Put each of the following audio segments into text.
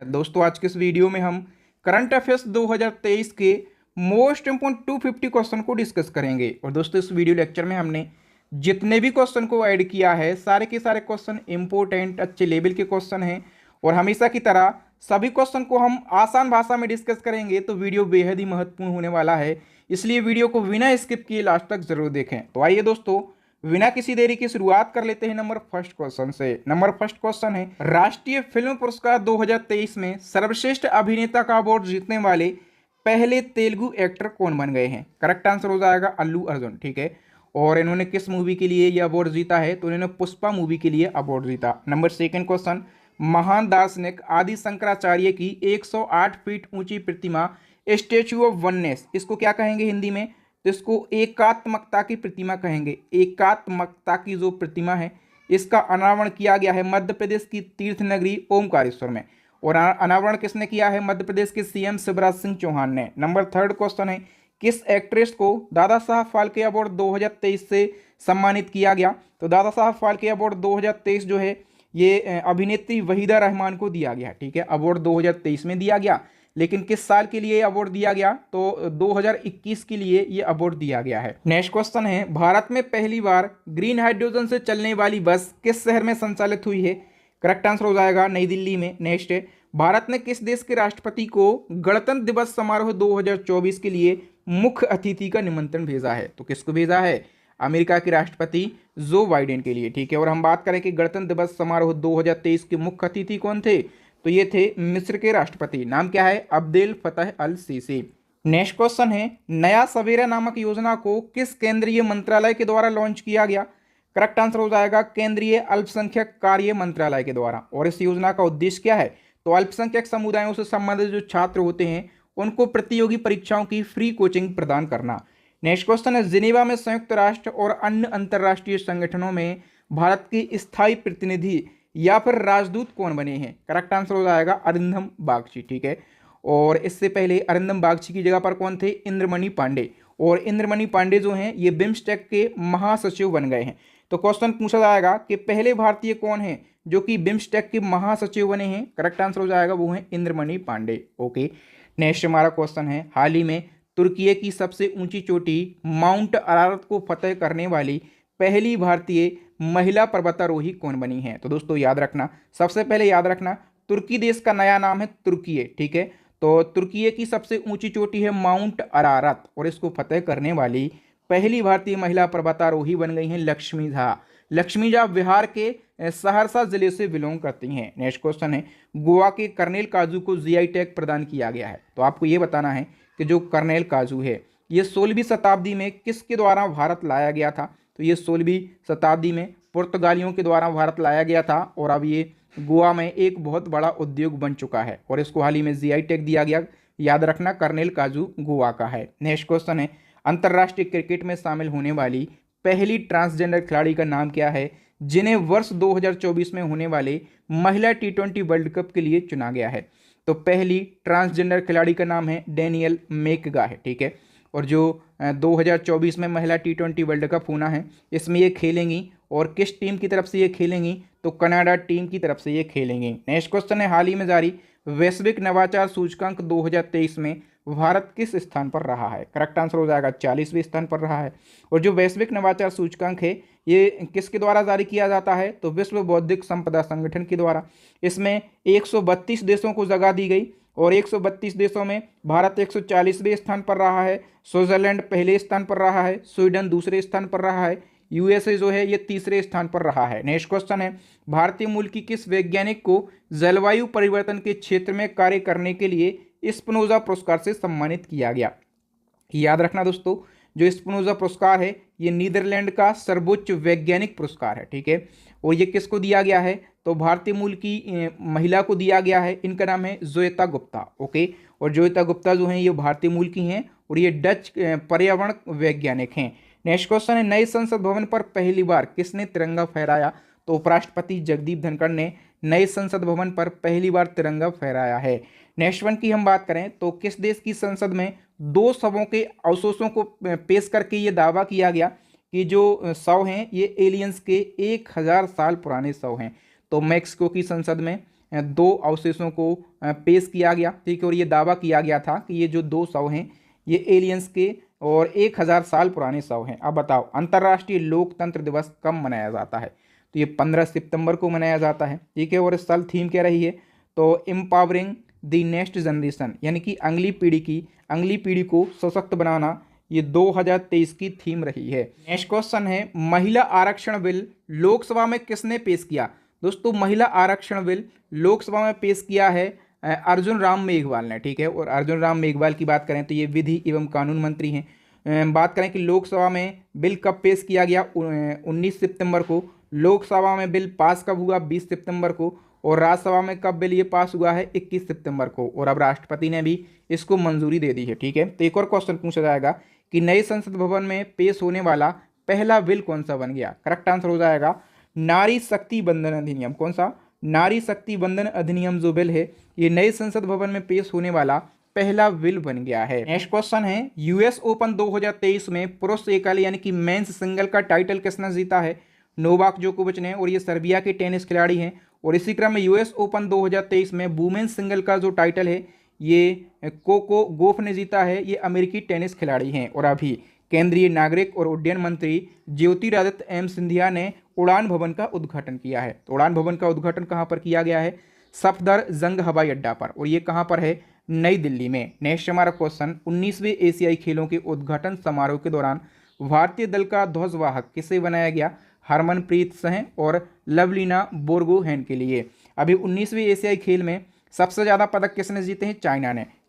दोस्तों आज के इस वीडियो में हम करंट अफेयर्स 2023 के मोस्ट इंपोर्टेंट 250 क्वेश्चन को डिस्कस करेंगे। और दोस्तों इस वीडियो लेक्चर में हमने जितने भी क्वेश्चन को ऐड किया है सारे के सारे क्वेश्चन इंपॉर्टेंट अच्छे लेवल के क्वेश्चन हैं और हमेशा की तरह सभी क्वेश्चन को हम आसान भाषा में डिस्कस करेंगे, तो वीडियो बेहद ही महत्वपूर्ण होने वाला है। इसलिए वीडियो को बिना स्किप किए लास्ट तक जरूर देखें। तो आइए दोस्तों बिना किसी देरी की शुरुआत कर लेते हैं नंबर फर्स्ट क्वेश्चन से। नंबर फर्स्ट क्वेश्चन है, राष्ट्रीय फिल्म पुरस्कार 2023 में सर्वश्रेष्ठ अभिनेता का अवार्ड जीतने वाले पहले तेलुगु एक्टर कौन बन गए हैं? करेक्ट आंसर हो जाएगा अल्लू अर्जुन। ठीक है, और इन्होंने किस मूवी के लिए यह अवार्ड जीता है? तो इन्होंने पुष्पा मूवी के लिए अवार्ड जीता। नंबर सेकंड क्वेश्चन, महान दार्शनिक आदि शंकराचार्य की 108 फीट ऊंची प्रतिमा स्टेच्यू ऑफ वननेस, इसको क्या कहेंगे हिंदी में? तो इसको एकात्मकता की प्रतिमा कहेंगे। एकात्मकता की जो प्रतिमा है इसका अनावरण किया गया है मध्य प्रदेश की तीर्थ नगरी ओमकारेश्वर में। और अनावरण किसने किया है? मध्य प्रदेश के सीएम शिवराज सिंह चौहान ने। नंबर थर्ड क्वेश्चन है, किस एक्ट्रेस को दादा साहब फाल्के अवार्ड 2023 से सम्मानित किया गया? तो दादा साहब फाल्के अवार्ड 2023 जो है ये अभिनेत्री वहीदा रहमान को दिया गया। ठीक है, अवार्ड 2023 में दिया गया, लेकिन किस साल के लिए अवार्ड दिया गया? तो 2021 के लिए ये अवार्ड दिया गया है। नेक्स्ट क्वेश्चन है, भारत में पहली बार ग्रीन हाइड्रोजन से चलने वाली बस किस शहर में संचालित हुई है? करेक्ट आंसर हो जाएगा नई दिल्ली में। नेक्स्ट है, भारत ने किस देश के राष्ट्रपति को गणतंत्र दिवस समारोह 2024 के लिए मुख्य अतिथि का निमंत्रण भेजा है? तो किसको भेजा है? अमेरिका के राष्ट्रपति जो बाइडेन के लिए। ठीक है, और हम बात करें कि गणतंत्र दिवस समारोह 2023 के मुख्य अतिथि कौन थे? तो ये थे मिस्र के राष्ट्रपति, नाम क्या है? अब्देल फतह अल सीसी। नेक्स्ट क्वेश्चन है, नया सवेरा नामक योजना को किस केंद्रीय मंत्रालय के द्वारा लॉन्च किया गया? करेक्ट आंसर हो जाएगा केंद्रीय अल्पसंख्यक कार्य मंत्रालय के द्वारा। और इस योजना का उद्देश्य क्या है? तो अल्पसंख्यक समुदायों से संबंधित जो छात्र होते हैं उनको प्रतियोगी परीक्षाओं की फ्री कोचिंग प्रदान करना। नेक्स्ट क्वेश्चन है, जिनेवा में संयुक्त राष्ट्र और अन्य अंतर्राष्ट्रीय संगठनों में भारत के स्थायी प्रतिनिधि या फिर राजदूत कौन बने हैं? करेक्ट आंसर हो जाएगा अरिंदम बागची। ठीक है, और इससे पहले अरिंदम बागची की जगह पर कौन थे? इंद्रमणि पांडे। और इंद्रमणि पांडे जो हैं ये बिम्स्टेक के महासचिव बन गए हैं। तो क्वेश्चन पूछा जाएगा कि पहले भारतीय कौन है जो कि बिम्स्टेक के महासचिव बने हैं? करेक्ट आंसर हो जाएगा वो है इंद्रमणि पांडे। ओके, नेक्स्ट हमारा क्वेश्चन है, हाल ही में तुर्की की सबसे ऊंची चोटी माउंट अरारत को फतेह करने वाली पहली भारतीय महिला पर्वतारोही कौन बनी है? तो दोस्तों याद रखना, सबसे पहले याद रखना तुर्की देश का नया नाम है तुर्की। ठीक है, तो तुर्की की सबसे ऊंची चोटी है माउंट अरारत और इसको फतेह करने वाली पहली भारतीय महिला पर्वतारोही बन गई हैं लक्ष्मी झा। लक्ष्मी झा बिहार के सहरसा जिले से बिलोंग करती हैं। नेक्स्ट क्वेश्चन है, गोवा के कर्नेल काजू को जीआई टैग प्रदान किया गया है। तो आपको ये बताना है कि जो कर्नेल काजू है ये 16वीं शताब्दी में किसके द्वारा भारत लाया गया था? तो ये 16वीं शताब्दी में पुर्तगालियों के द्वारा भारत लाया गया था और अब ये गोवा में एक बहुत बड़ा उद्योग बन चुका है और इसको हाल ही में जीआई टैग दिया गया। याद रखना कर्नेल काजू गोवा का है। नेक्स्ट क्वेश्चन है, अंतर्राष्ट्रीय क्रिकेट में शामिल होने वाली पहली ट्रांसजेंडर खिलाड़ी का नाम क्या है जिन्हें वर्ष 2024 में होने वाले महिला T20 वर्ल्ड कप के लिए चुना गया है? तो पहली ट्रांसजेंडर खिलाड़ी का नाम है डेनियल मेकगा है। ठीक है, और जो 2024 में महिला T20 वर्ल्ड कप होना है इसमें ये खेलेंगी और किस टीम की तरफ से ये खेलेंगी? तो कनाडा टीम की तरफ से ये खेलेंगी। नेक्स्ट क्वेश्चन है, हाल ही में जारी वैश्विक नवाचार सूचकांक 2023 में भारत किस स्थान पर रहा है? करेक्ट आंसर हो जाएगा 40वें स्थान पर रहा है। और जो वैश्विक नवाचार सूचकांक है ये किसके द्वारा जारी किया जाता है? तो विश्व बौद्धिक संपदा संगठन के द्वारा। इसमें 132 देशों को जगह दी गई और 132 देशों में भारत 140वें स्थान पर रहा है, स्विट्जरलैंड पहले स्थान पर रहा है, स्वीडन दूसरे स्थान पर रहा है, यूएसए जो है ये तीसरे स्थान पर रहा है। नेक्स्ट क्वेश्चन है, भारतीय मूल की किस वैज्ञानिक को जलवायु परिवर्तन के क्षेत्र में कार्य करने के लिए स्पिनोजा पुरस्कार से सम्मानित किया गया? याद रखना दोस्तों, जो स्पिनोजा पुरस्कार है ये नीदरलैंड का सर्वोच्च वैज्ञानिक पुरस्कार है। ठीक है, और ये किसको दिया गया है? तो भारतीय मूल की महिला को दिया गया है। इनका नाम है जोएता गुप्ता। ओके, और जोएता गुप्ता जो हैं ये भारतीय मूल की हैं और ये डच पर्यावरण वैज्ञानिक हैं। नेक्स्ट क्वेश्चन है, नए संसद भवन पर पहली बार किसने तिरंगा फहराया? तो उपराष्ट्रपति जगदीप धनखड़ ने नए संसद भवन पर पहली बार तिरंगा फहराया है। नेक्स्ट वन की हम बात करें तो किस देश की संसद में दो शवों के अवशेषों को पेश करके ये दावा किया गया कि जो शव हैं ये एलियंस के 1000 साल पुराने शव हैं? तो मैक्सिको की संसद में दो अवशेषों को पेश किया गया, ठीक है। और ये दावा किया गया था कि ये जो दो शव हैं ये एलियंस के और 1000 साल पुराने शव हैं। अब बताओ अंतर्राष्ट्रीय लोकतंत्र दिवस कब मनाया जाता है? तो ये 15 सितंबर को मनाया जाता है, ठीक है। और इस साल थीम क्या रही है? तो एम्पावरिंग द नेक्स्ट जनरेशन, यानी कि अगली पीढ़ी को सशक्त बनाना, ये 2023 की थीम रही है। नेक्स्ट क्वेश्चन है, महिला आरक्षण बिल लोकसभा में किसने पेश किया? दोस्तों महिला आरक्षण बिल लोकसभा में पेश किया है अर्जुन राम मेघवाल ने, ठीक है। और अर्जुन राम मेघवाल की बात करें तो ये विधि एवं कानून मंत्री हैं। बात करें कि लोकसभा में बिल कब पेश किया गया? 19 सितंबर को। लोकसभा में बिल पास कब हुआ? 20 सितंबर को। और राज्यसभा में कब बिल ये पास हुआ है? 21 सितंबर को। और अब राष्ट्रपति ने भी इसको मंजूरी दे दी है, ठीक है। तो एक और क्वेश्चन पूछा जाएगा कि नए संसद भवन में पेश होने वाला पहला बिल कौन सा बन गया? करेक्ट आंसर हो जाएगा नारी शक्ति बंधन अधिनियम। कौन सा? नारी शक्ति बंधन अधिनियम जो बिल है ये नए संसद भवन में पेश होने वाला पहला बिल बन गया है। नेक्स्ट क्वेश्चन है, यूएस ओपन 2023 में पुरुष एकल यानी कि मेंस सिंगल का टाइटल किसने जीता है? नोवाक जोकोविच ने, और ये सर्बिया के टेनिस खिलाड़ी हैं। और इसी क्रम में यूएस ओपन 2023 में वुमेन्स सिंगल का जो टाइटल है ये कोको गोफ ने जीता है, ये अमेरिकी टेनिस खिलाड़ी हैं। और अभी केंद्रीय नागरिक और उड्डयन मंत्री ज्योतिरादित्य एम सिंधिया ने उड़ान भवन का उद्घाटन किया है। तो उड़ान भवन का उद्घाटन कहाँ पर किया गया है? सफदरजंग हवाई अड्डा पर, और ये कहाँ पर है? नई दिल्ली में। नेक्स्ट हमारा क्वेश्चन, 19वें एशियाई खेलों के उद्घाटन समारोह के दौरान भारतीय दल का ध्वजवाहक किसे बनाया गया? हरमनप्रीत सिंह और लवलीना बोरगोहेन के लिए। अभी 19वें एशियाई खेल में सबसे ज़्यादा पदक किसने जीते हैं?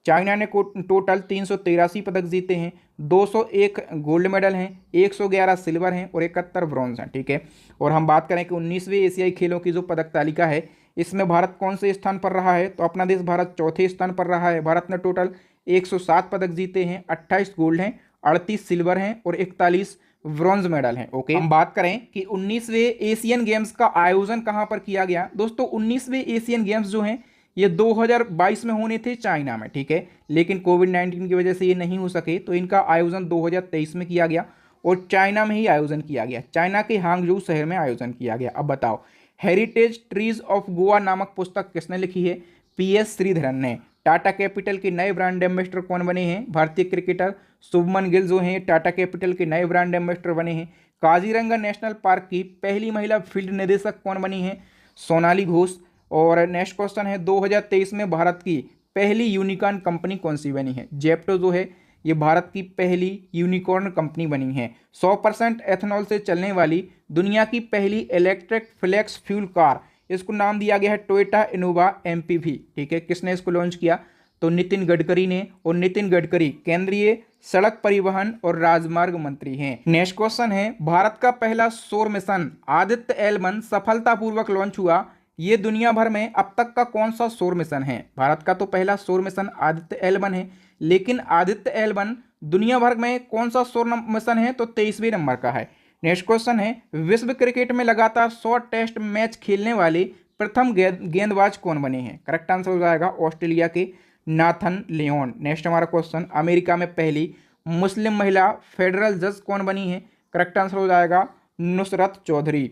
चाइना ने टोटल 383 पदक जीते हैं। 201 गोल्ड मेडल हैं, 111 सिल्वर हैं और 71 ब्रॉन्ज हैं, ठीक है। और हम बात करें कि 19वें एशियाई खेलों की जो पदक तालिका है इसमें भारत कौन से स्थान पर रहा है? तो अपना देश भारत चौथे स्थान पर रहा है। भारत ने टोटल 107 पदक जीते हैं, 28 गोल्ड हैं, 38 सिल्वर हैं और 41 ब्रॉन्ज मेडल हैं, ओके। हम बात करें कि 19वें एशियन गेम्स का आयोजन कहाँ पर किया गया? दोस्तों 19वें एशियन गेम्स जो हैं ये 2022 में होने थे चाइना में, ठीक है। लेकिन कोविड-19 की वजह से ये नहीं हो सके, तो इनका आयोजन 2023 में किया गया और चाइना में ही आयोजन किया गया। चाइना के हांगझोउ शहर में आयोजन किया गया। अब बताओ हेरिटेज ट्रीज ऑफ गोवा नामक पुस्तक किसने लिखी है? PS श्रीधरन ने। टाटा कैपिटल के नए ब्रांड एम्बेसडर कौन बने हैं? भारतीय क्रिकेटर शुभमन गिल जो हैं टाटा कैपिटल के नए ब्रांड एम्बेसडर बने हैं। काजीरंगा नेशनल पार्क की पहली महिला फील्ड निदेशक कौन बनी है? सोनाली घोष। और नेक्स्ट क्वेश्चन है, 2023 में भारत की पहली यूनिकॉर्न कंपनी कौन सी बनी है? जेप्टो जो है ये भारत की पहली यूनिकॉर्न कंपनी बनी है। 100% एथेनॉल से चलने वाली दुनिया की पहली इलेक्ट्रिक फ्लेक्स फ्यूल कार, इसको नाम दिया गया है टोयोटा इनोवा MPV, ठीक है। किसने इसको लॉन्च किया? तो नितिन गडकरी ने। और नितिन गडकरी केंद्रीय सड़क परिवहन और राजमार्ग मंत्री हैं। नेक्स्ट क्वेश्चन है, भारत का पहला सौर मिशन आदित्य L1 सफलतापूर्वक लॉन्च हुआ, ये दुनिया भर में अब तक का कौन सा सौर मिशन है? भारत का तो पहला सौर मिशन आदित्य L1 है, लेकिन आदित्य L1 दुनिया भर में कौन सा सौर मिशन है? तो 23वें नंबर का है। नेक्स्ट क्वेश्चन है, विश्व क्रिकेट में लगातार 100 टेस्ट मैच खेलने वाले प्रथम गेंदबाज कौन बने हैं? करेक्ट आंसर हो जाएगा ऑस्ट्रेलिया के नाथन लियोन। नेक्स्ट हमारा क्वेश्चन, अमेरिका में पहली मुस्लिम महिला फेडरल जज कौन बनी है? करेक्ट आंसर हो जाएगा नुसरत चौधरी।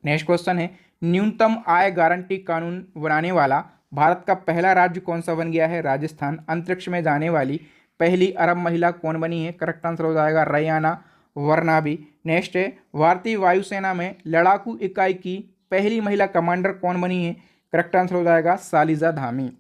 नेक्स्ट क्वेश्चन है, न्यूनतम आय गारंटी कानून बनाने वाला भारत का पहला राज्य कौन सा बन गया है? राजस्थान। अंतरिक्ष में जाने वाली पहली अरब महिला कौन बनी है? करेक्ट आंसर हो जाएगा रैयाना वर्नाबी। नेक्स्ट है, भारतीय वायुसेना में लड़ाकू इकाई की पहली महिला कमांडर कौन बनी है? करेक्ट आंसर हो जाएगा सालिजा धामी।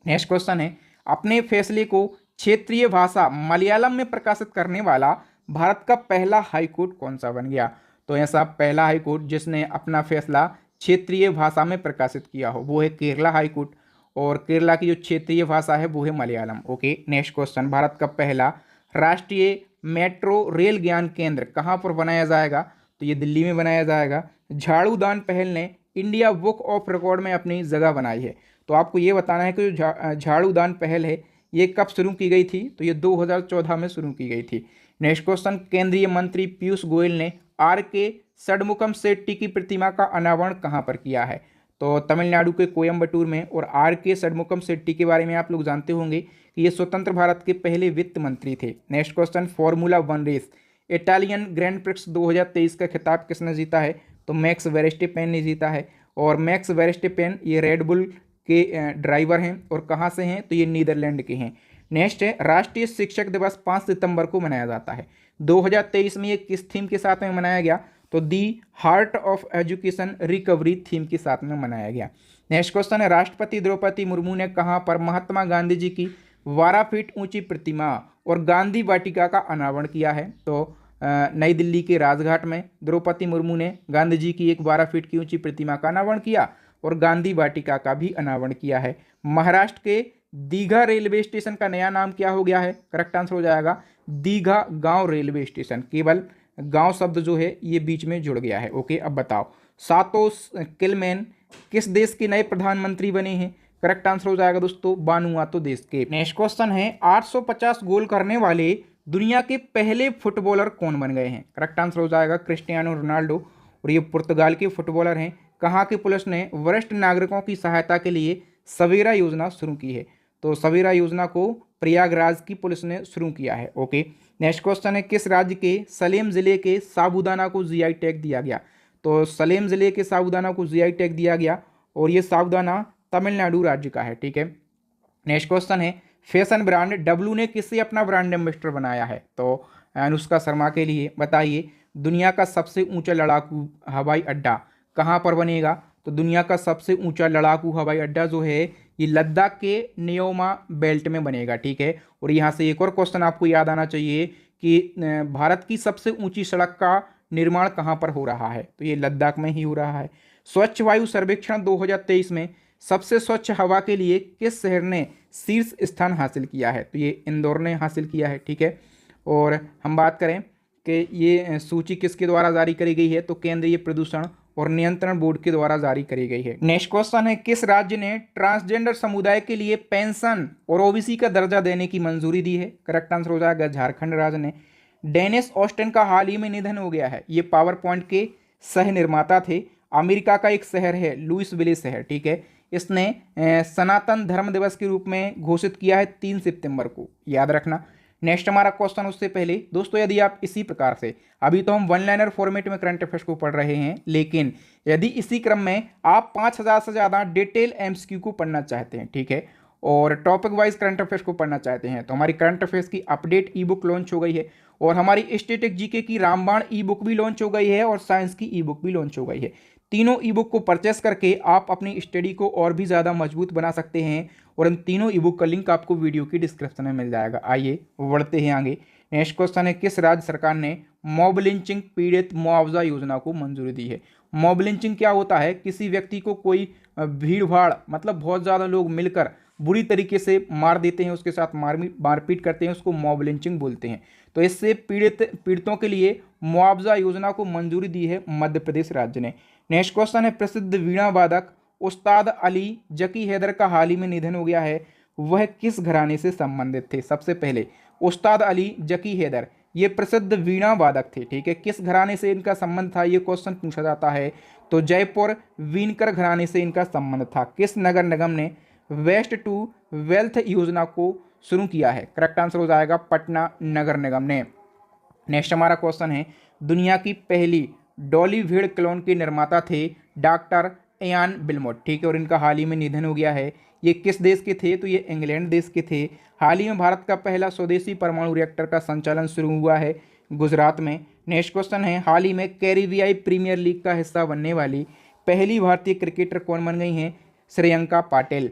नेक्स्ट क्वेश्चन है, अपने फैसले को क्षेत्रीय भाषा मलयालम में प्रकाशित करने वाला भारत का पहला हाईकोर्ट कौन सा बन गया? तो ऐसा पहला हाईकोर्ट जिसने अपना फैसला क्षेत्रीय भाषा में प्रकाशित किया हो वो है केरला हाईकोर्ट, और केरला की जो क्षेत्रीय भाषा है वो है Malayalam, okay. Next question, Bharat का पहला राष्ट्रीय मेट्रो रेल ज्ञान केंद्र कहाँ पर बनाया जाएगा? तो ये दिल्ली में बनाया जाएगा। झाड़ू दान पहल ने इंडिया बुक ऑफ रिकॉर्ड में अपनी जगह बनाई है। तो आपको ये बताना है कि जो झाड़ू दान पहल है ये कब शुरू की गई थी? तो ये 2014 में शुरू की गई थी। नेक्स्ट क्वेश्चन, केंद्रीय मंत्री पीयूष गोयल ने RK षडमुखम शेट्टी की प्रतिमा का अनावरण कहाँ पर किया है? तो तमिलनाडु के कोयम्बटूर में। और RK षडमुखम शेट्टी के बारे में आप लोग जानते होंगे कि ये स्वतंत्र भारत के पहले वित्त मंत्री थे। Next question, formula 1 race Italian grand prix 2023 का खिताब किसने जीता है? तो मैक्स वेरस्टेपेन ने जीता है। और मैक्स वेरस्टेपेन ये रेडबुल के ड्राइवर हैं और कहाँ से हैं, तो ये नीदरलैंड के हैं। नेक्स्ट है राष्ट्रीय शिक्षक दिवस 5 सितंबर को मनाया जाता है। 2023 में ये किस थीम के साथ में मनाया गया, तो the heart of education recovery theme के साथ में मनाया गया। नेक्स्ट क्वेश्चन है राष्ट्रपति द्रौपदी मुर्मू ने कहाँ पर महात्मा गांधी जी की 12 फीट ऊंची प्रतिमा और गांधी वाटिका का अनावरण किया है, तो नई दिल्ली के राजघाट में द्रौपदी मुर्मू ने गांधी जी की एक 12 फीट की ऊंची प्रतिमा का अनावरण किया और गांधी वाटिका का भी अनावरण किया है। महाराष्ट्र के दीघा रेलवे स्टेशन का नया नाम क्या हो गया है, करेक्ट आंसर हो जाएगा दीघा गांव रेलवे स्टेशन। केवल गांव शब्द जो है ये बीच में जुड़ गया है। ओके, अब बताओ सातोस किलमैन किस देश के नए प्रधानमंत्री बने हैं, करेक्ट आंसर हो जाएगा दोस्तों वानुआतु देश के। नेक्स्ट क्वेश्चन है 850 गोल करने वाले दुनिया के पहले फुटबॉलर कौन बन गए हैं, करेक्ट आंसर हो जाएगा क्रिस्टियानो रोनाल्डो और ये पुर्तगाल के फुटबॉलर हैं। कहाँ की पुलिस ने वरिष्ठ नागरिकों की सहायता के लिए सवेरा योजना शुरू की है, तो सवेरा योजना को प्रयागराज की पुलिस ने शुरू किया है। ओके, नेक्स्ट क्वेश्चन है किस राज्य के सलेम जिले के साबूदाना को जीआई टैग दिया गया, तो सलेम जिले के साबूदाना को जीआई टैग दिया गया और ये साबूदाना तमिलनाडु राज्य का है। ठीक है, नेक्स्ट क्वेश्चन है फैशन ब्रांड डब्लू ने किससे अपना ब्रांड एम्बेसडर बनाया है, तो अनुष्का शर्मा के लिए। बताइए दुनिया का सबसे ऊंचा लड़ाकू हवाई अड्डा कहाँ पर बनेगा, तो दुनिया का सबसे ऊंचा लड़ाकू हवाई अड्डा जो है ये लद्दाख के नियोमा बेल्ट में बनेगा। ठीक है, और यहाँ से एक और क्वेश्चन आपको याद आना चाहिए कि भारत की सबसे ऊंची सड़क का निर्माण कहाँ पर हो रहा है, तो ये लद्दाख में ही हो रहा है। स्वच्छ वायु सर्वेक्षण 2023 में सबसे स्वच्छ हवा के लिए किस शहर ने शीर्ष स्थान हासिल किया है, तो ये इंदौर ने हासिल किया है। ठीक है, और हम बात करें कि ये सूची किसके द्वारा जारी करी गई है, तो केंद्रीय प्रदूषण और नियंत्रण बोर्ड के द्वारा जारी करी गई है। नेक्स्ट क्वेश्चन है किस राज्य ने ट्रांसजेंडर समुदाय के लिए पेंशन और ओबीसी का दर्जा देने की मंजूरी दी है, करेक्ट आंसर हो जाएगा झारखंड राज्य ने। डेनिस ऑस्टिन का हाल ही में निधन हो गया है, ये पावर पॉइंट के सह निर्माता थे। अमेरिका का एक शहर है लुइसविले शहर। ठीक है, इसने सनातन धर्म दिवस के रूप में घोषित किया है 3 सितंबर को, याद रखना। नेक्स्ट हमारा क्वेश्चन उससे पहले दोस्तों यदि आप इसी प्रकार से, अभी तो हम वन लाइनर फॉर्मेट में करंट अफेयर्स को पढ़ रहे हैं, लेकिन यदि इसी क्रम में आप 5000 से ज़्यादा डिटेल एमसीक्यू को पढ़ना चाहते हैं, ठीक है, और टॉपिक वाइज करंट अफेयर्स को पढ़ना चाहते हैं, तो हमारी करंट अफेयर्स की अपडेट ई बुक लॉन्च हो गई है और हमारी स्टैटिक जीके की रामबाण ई बुक भी लॉन्च हो गई है और साइंस की ई बुक भी लॉन्च हो गई है। तीनों ई बुक को परचेस करके आप अपनी स्टडी को और भी ज़्यादा मजबूत बना सकते हैं और इन तीनों ई बुक का लिंक आपको वीडियो की डिस्क्रिप्शन में मिल जाएगा। आइए बढ़ते हैं आगे। नेक्स्ट क्वेश्चन है किस राज्य सरकार ने मॉब लिंचिंग पीड़ित मुआवजा योजना को मंजूरी दी है। मॉब लिंचिंग क्या होता है, किसी व्यक्ति को कोई भीड़ भाड़ मतलब बहुत ज़्यादा लोग मिलकर बुरी तरीके से मार देते हैं, उसके साथ मारपीट करते हैं, उसको मॉब लिंचिंग बोलते हैं। तो इससे पीड़ितों के लिए मुआवजा योजना को मंजूरी दी है मध्य प्रदेश राज्य ने। नेक्स्ट क्वेश्चन है प्रसिद्ध वीणा वादक उस्ताद अली जकी हैदर का हाल ही में निधन हो गया है, वह किस घराने से संबंधित थे। सबसे पहले उस्ताद अली जकी हैदर ये प्रसिद्ध वीणा वादक थे, ठीक है, किस घराने से इनका संबंध था ये क्वेश्चन पूछा जाता है, तो जयपुर वीणकर घराने से इनका संबंध था। किस नगर निगम ने वेस्ट टू वेल्थ योजना को शुरू किया है, करेक्ट आंसर हो जाएगा पटना नगर निगम ने। नेक्स्ट हमारा क्वेश्चन है दुनिया की पहली डॉली भेड़ क्लोन के निर्माता थे डॉक्टर इयान बिलमोट, ठीक है, और इनका हाल ही में निधन हो गया है। ये किस देश के थे, तो ये इंग्लैंड देश के थे। हाल ही में भारत का पहला स्वदेशी परमाणु रिएक्टर का संचालन शुरू हुआ है गुजरात में। नेक्स्ट क्वेश्चन है हाल ही में कैरिबियाई प्रीमियर लीग का हिस्सा बनने वाली पहली भारतीय क्रिकेटर कौन बन गई हैं, श्रेयंका पाटिल।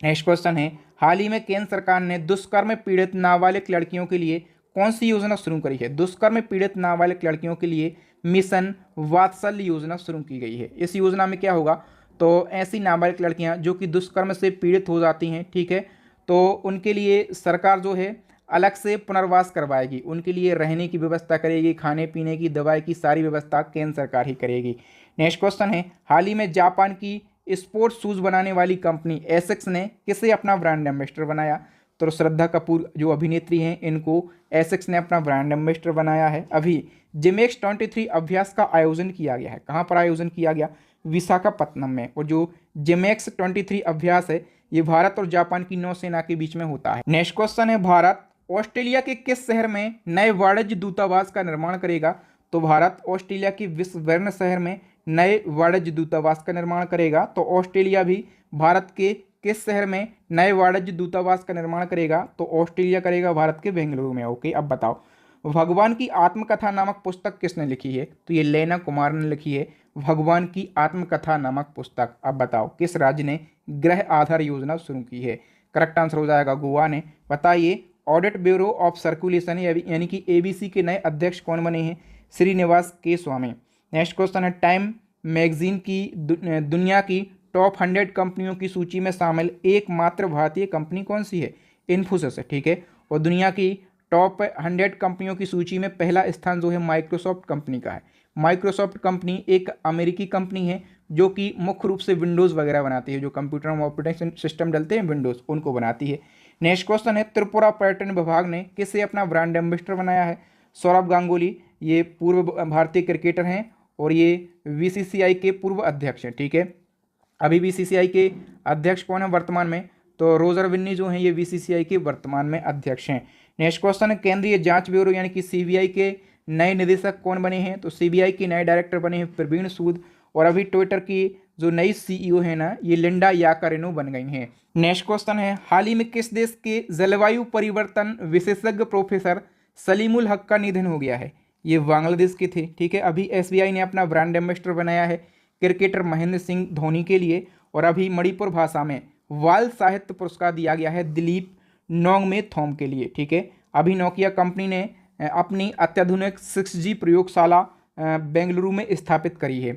नेक्स्ट क्वेश्चन है हाल ही में केंद्र सरकार ने दुष्कर्म पीड़ित नाबालिग लड़कियों के लिए कौन सी योजना शुरू करी है। दुष्कर्म पीड़ित नाबालिग लड़कियों के लिए मिशन वात्सल्य योजना शुरू की गई है। इस योजना में क्या होगा, तो ऐसी नाबालिग लड़कियां जो कि दुष्कर्म से पीड़ित हो जाती हैं, ठीक है, तो उनके लिए सरकार जो है अलग से पुनर्वास करवाएगी, उनके लिए रहने की व्यवस्था करेगी, खाने पीने की दवाई की सारी व्यवस्था केंद्र सरकार ही करेगी। नेक्स्ट क्वेश्चन है हाल ही में जापान की स्पोर्ट्स शूज बनाने वाली कंपनी एसिक्स ने किसे अपना ब्रांड एम्बेसडर बनाया, तो श्रद्धा कपूर जो अभिनेत्री हैं इनको एसिक्स ने अपना ब्रांड एम्बेसडर बनाया है। अभी जिमेक्स 23 अभ्यास का आयोजन किया गया है, कहाँ पर आयोजन किया गया, विशाखापत्तनम में, और जो जिमेक्स 23 अभ्यास है ये भारत और जापान की नौसेना के बीच में होता है। नेक्स्ट क्वेश्चन है भारत ऑस्ट्रेलिया के किस शहर में नए वाणिज्य दूतावास का निर्माण करेगा, तो भारत ऑस्ट्रेलिया के विस्बर्न शहर में नए वाणिज्य दूतावास का निर्माण करेगा? तो ऑस्ट्रेलिया भी भारत के किस शहर में नए वाणिज्य दूतावास का निर्माण करेगा? तो ऑस्ट्रेलिया करेगा भारत के बेंगलुरु में। ओके, अब बताओ भगवान की आत्मकथा नामक पुस्तक किसने लिखी है? तो ये लेना कुमार ने लिखी है भगवान की आत्मकथा नामक पुस्तक। अब बताओ किस राज्य ने गृह आधार योजना शुरू की है? करेक्ट आंसर हो जाएगा गोवा ने। बताइए ऑडिट ब्यूरो ऑफ सर्कुलेशन यानी कि एबीसी के नए अध्यक्ष कौन बने हैं? श्रीनिवास के स्वामी। नेक्स्ट क्वेश्चन है टाइम मैगजीन की दुनिया की टॉप 100 कंपनियों की सूची में शामिल एकमात्र भारतीय कंपनी कौन सी है? इन्फोसिस है, ठीक है। और दुनिया की टॉप 100 कंपनियों की सूची में पहला स्थान जो है माइक्रोसॉफ्ट कंपनी का है। माइक्रोसॉफ्ट कंपनी एक अमेरिकी कंपनी है जो कि मुख्य रूप से विंडोज़ वगैरह बनाती है, जो कंप्यूटर में ऑपरेटिंग सिस्टम डलते हैं विंडोज़, उनको बनाती है। नेक्स्ट क्वेश्चन है त्रिपुरा पर्यटन विभाग ने किसे अपना ब्रांड एम्बेसडर बनाया है? सौरभ गांगुली, ये पूर्व भारतीय क्रिकेटर हैं और ये बीसीसीआई के पूर्व अध्यक्ष हैं, ठीक है। अभी बीसीसीआई के अध्यक्ष कौन है वर्तमान में? तो रोजर विन्नी जो हैं ये बीसीसीआई के वर्तमान में अध्यक्ष हैं। नेक्स्ट क्वेश्चन है केंद्रीय जांच ब्यूरो यानी कि सीबीआई के नए निदेशक कौन बने हैं? तो सीबीआई के नए डायरेक्टर बने हैं प्रवीण सूद। और अभी ट्विटर की जो नई सीईओ है ना, ये लिंडा याकारिनो बन गई हैं। नेक्स्ट क्वेश्चन है हाल ही में किस देश के जलवायु परिवर्तन विशेषज्ञ प्रोफेसर सलीमुल हक का निधन हो गया है? ये बांग्लादेश के थे, ठीक है। अभी एसबीआई ने अपना ब्रांड एम्बेसडर बनाया है क्रिकेटर महेंद्र सिंह धोनी के लिए। और अभी मणिपुर भाषा में वाल साहित्य पुरस्कार दिया गया है दिलीप नोंगमे थोम के लिए, ठीक है। अभी नोकिया कंपनी ने अपनी अत्याधुनिक 6G प्रयोगशाला बेंगलुरु में स्थापित करी है।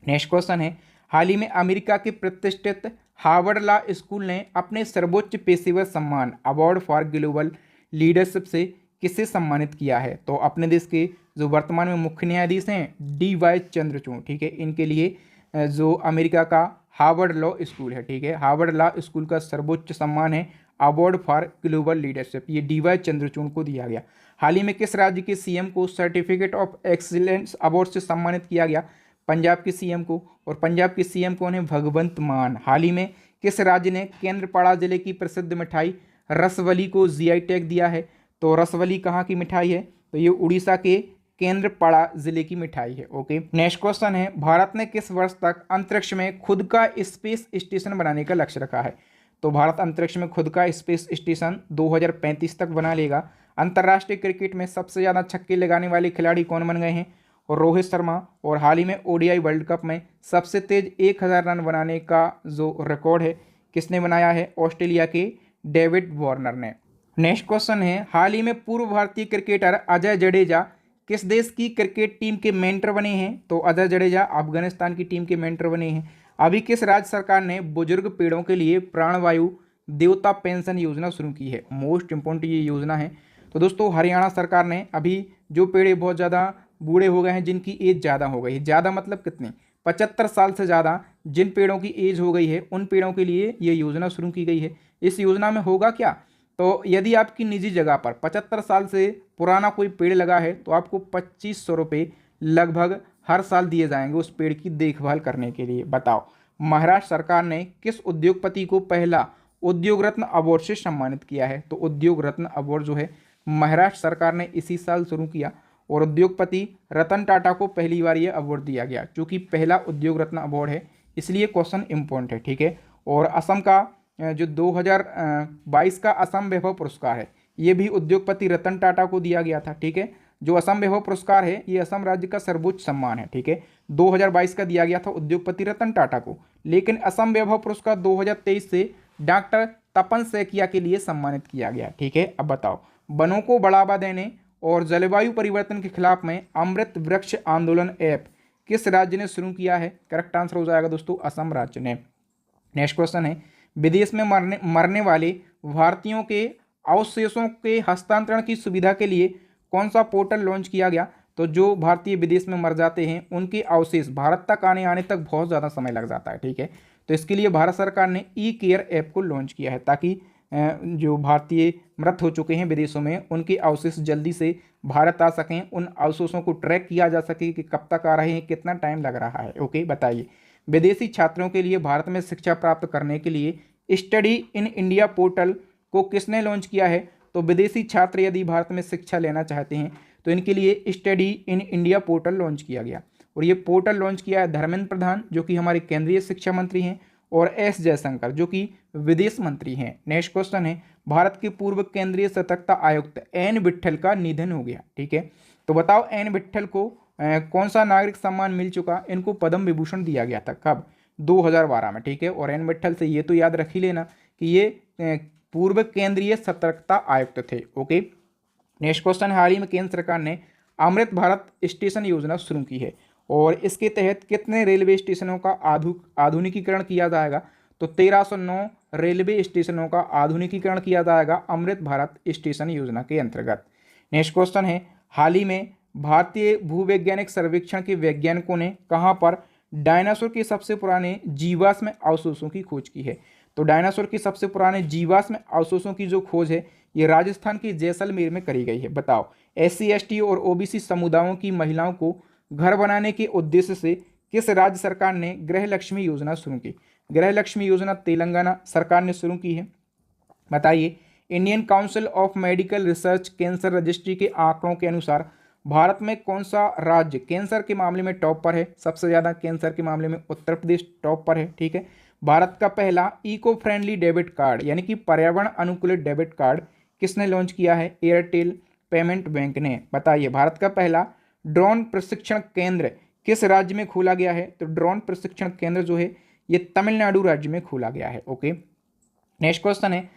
नेक्स्ट क्वेश्चन है हाल ही में अमेरिका के प्रतिष्ठित हार्वर्ड लॉ स्कूल ने अपने सर्वोच्च पेशेवर सम्मान अवार्ड फॉर ग्लोबल लीडरशिप से किसे सम्मानित किया है? तो अपने देश के जो वर्तमान में मुख्य न्यायाधीश हैं DY चंद्रचूड़, ठीक है। इनके लिए जो अमेरिका का हार्वर्ड लॉ स्कूल है, ठीक है, हार्वर्ड लॉ स्कूल का सर्वोच्च सम्मान है अवार्ड फॉर ग्लोबल लीडरशिप, ये DY चंद्रचूड़ को दिया गया। हाल ही में किस राज्य के सीएम को सर्टिफिकेट ऑफ एक्सीलेंस अवार्ड से सम्मानित किया गया? पंजाब के सीएम को। और पंजाब के सीएम कौन है? भगवंत मान। हाल ही में किस राज्य ने केंद्रपाड़ा जिले की प्रसिद्ध मिठाई रसवली को GI टैग दिया है? तो रसवली कहाँ की मिठाई है? तो ये उड़ीसा के केंद्रपाड़ा जिले की मिठाई है। ओके, नेक्स्ट क्वेश्चन है भारत ने किस वर्ष तक अंतरिक्ष में खुद का स्पेस स्टेशन बनाने का लक्ष्य रखा है? तो भारत अंतरिक्ष में खुद का स्पेस स्टेशन 2035 तक बना लेगा। अंतर्राष्ट्रीय क्रिकेट में सबसे ज़्यादा छक्के लगाने वाले खिलाड़ी कौन बन गए हैं? और रोहित शर्मा। और हाल ही में ODI वर्ल्ड कप में सबसे तेज 1000 रन बनाने का जो रिकॉर्ड है किसने बनाया है? ऑस्ट्रेलिया के डेविड वार्नर ने। नेक्स्ट क्वेश्चन है हाल ही में पूर्व भारतीय क्रिकेटर अजय जडेजा किस देश की क्रिकेट टीम के मेंटर बने हैं? तो अजय जडेजा अफगानिस्तान की टीम के मेंटर बने हैं। अभी किस राज्य सरकार ने बुजुर्ग पेड़ों के लिए प्राणवायु देवता पेंशन योजना शुरू की है? मोस्ट इंपॉर्टेंट ये योजना है। तो दोस्तों हरियाणा सरकार ने अभी जो पेड़ बहुत ज़्यादा बूढ़े हो गए हैं, जिनकी एज ज़्यादा हो गई है, ज़्यादा मतलब कितनी, 75 साल से ज़्यादा जिन पेड़ों की एज हो गई है उन पेड़ों के लिए ये योजना शुरू की गई है। इस योजना में होगा क्या? तो यदि आपकी निजी जगह पर 75 साल से पुराना कोई पेड़ लगा है तो आपको 2500 रुपये लगभग हर साल दिए जाएंगे उस पेड़ की देखभाल करने के लिए। बताओ महाराष्ट्र सरकार ने किस उद्योगपति को पहला उद्योग रत्न अवार्ड से सम्मानित किया है? तो उद्योग रत्न अवार्ड जो है महाराष्ट्र सरकार ने इसी साल शुरू किया और उद्योगपति रतन टाटा को पहली बार ये अवार्ड दिया गया। चूँकि पहला उद्योग रत्न अवार्ड है इसलिए क्वेश्चन इम्पोर्टेंट है, ठीक है। और असम का जो 2022 का असम वैभव पुरस्कार है ये भी उद्योगपति रतन टाटा को दिया गया था, ठीक है। जो असम वैभव पुरस्कार है ये असम राज्य का सर्वोच्च सम्मान है, ठीक है। 2022 का दिया गया था उद्योगपति रतन टाटा को, लेकिन असम वैभव पुरस्कार 2023 से डॉक्टर तपन सैकिया के लिए सम्मानित किया गया, ठीक है। अब बताओ वनों को बढ़ावा देने और जलवायु परिवर्तन के खिलाफ में अमृत वृक्ष आंदोलन ऐप किस राज्य ने शुरू किया है? करेक्ट आंसर हो जाएगा दोस्तों असम राज्य ने। नेक्स्ट क्वेश्चन है विदेश में मरने वाले भारतीयों के अवशेषों के हस्तांतरण की सुविधा के लिए कौन सा पोर्टल लॉन्च किया गया? तो जो भारतीय विदेश में मर जाते हैं उनके अवशेष भारत तक आने तक बहुत ज़्यादा समय लग जाता है, ठीक है। तो इसके लिए भारत सरकार ने ई-केयर ऐप को लॉन्च किया है ताकि जो भारतीय मृत हो चुके हैं विदेशों में उनके अवशेष जल्दी से भारत आ सकें, उन अवशेषों को ट्रैक किया जा सके कि कब तक आ रहे हैं, कितना टाइम लग रहा है। ओके, बताइए विदेशी छात्रों के लिए भारत में शिक्षा प्राप्त करने के लिए स्टडी इन इंडिया पोर्टल को किसने लॉन्च किया है? तो विदेशी छात्र यदि भारत में शिक्षा लेना चाहते हैं तो इनके लिए study in India portal launch किया गया। और ये पोर्टल लॉन्च किया है धर्मेंद्र प्रधान जो कि हमारे केंद्रीय शिक्षा मंत्री हैं, और एस जयशंकर जो कि विदेश मंत्री हैं। नेक्स्ट क्वेश्चन है, भारत के पूर्व केंद्रीय सतर्कता आयुक्त एन विट्ठल का निधन हो गया। ठीक है, तो बताओ एन विट्ठल को कौन सा नागरिक सम्मान मिल चुका? इनको पद्म विभूषण दिया गया था, कब? 2012 में। ठीक है, और एन विट्ठल से ये तो याद रख ही लेना कि ये पूर्व केंद्रीय सतर्कता आयुक्त थे। ओके, नेक्स्ट क्वेश्चन, हाल ही में केंद्र सरकार ने अमृत भारत स्टेशन योजना शुरू की है और इसके तहत कितने रेलवे स्टेशनों का आधुनिकीकरण किया जाएगा? तो 1309 रेलवे स्टेशनों का आधुनिकीकरण किया जाएगा अमृत भारत स्टेशन योजना के अंतर्गत। नेक्स्ट क्वेश्चन है, हाल ही में भारतीय भूवैज्ञानिक सर्वेक्षण के वैज्ञानिकों ने कहां पर डायनासोर के सबसे पुराने जीवाश्म अवशेषों की खोज की है? तो डायनासोर के सबसे पुराने जीवाश्म अवशेषों की जो खोज है ये राजस्थान के जैसलमेर में करी गई है। बताओ, SC ST और OBC समुदायों की महिलाओं को घर बनाने के उद्देश्य से किस राज्य सरकार ने गृह लक्ष्मी योजना शुरू की? गृह लक्ष्मी योजना तेलंगाना सरकार ने शुरू की है। बताइए, Indian council of medical research cancer registry के आंकड़ों के अनुसार भारत में कौन सा राज्य कैंसर के मामले में टॉप पर है? सबसे ज़्यादा कैंसर के मामले में उत्तर प्रदेश टॉप पर है। ठीक है, भारत का पहला इको फ्रेंडली डेबिट कार्ड यानी कि पर्यावरण अनुकूलित डेबिट कार्ड किसने लॉन्च किया है? एयरटेल पेमेंट बैंक ने। बताइए, भारत का पहला ड्रोन प्रशिक्षण केंद्र किस राज्य में खोला गया है? तो ड्रोन प्रशिक्षण केंद्र जो है ये तमिलनाडु राज्य में खोला गया है। ओके, नेक्स्ट क्वेश्चन है,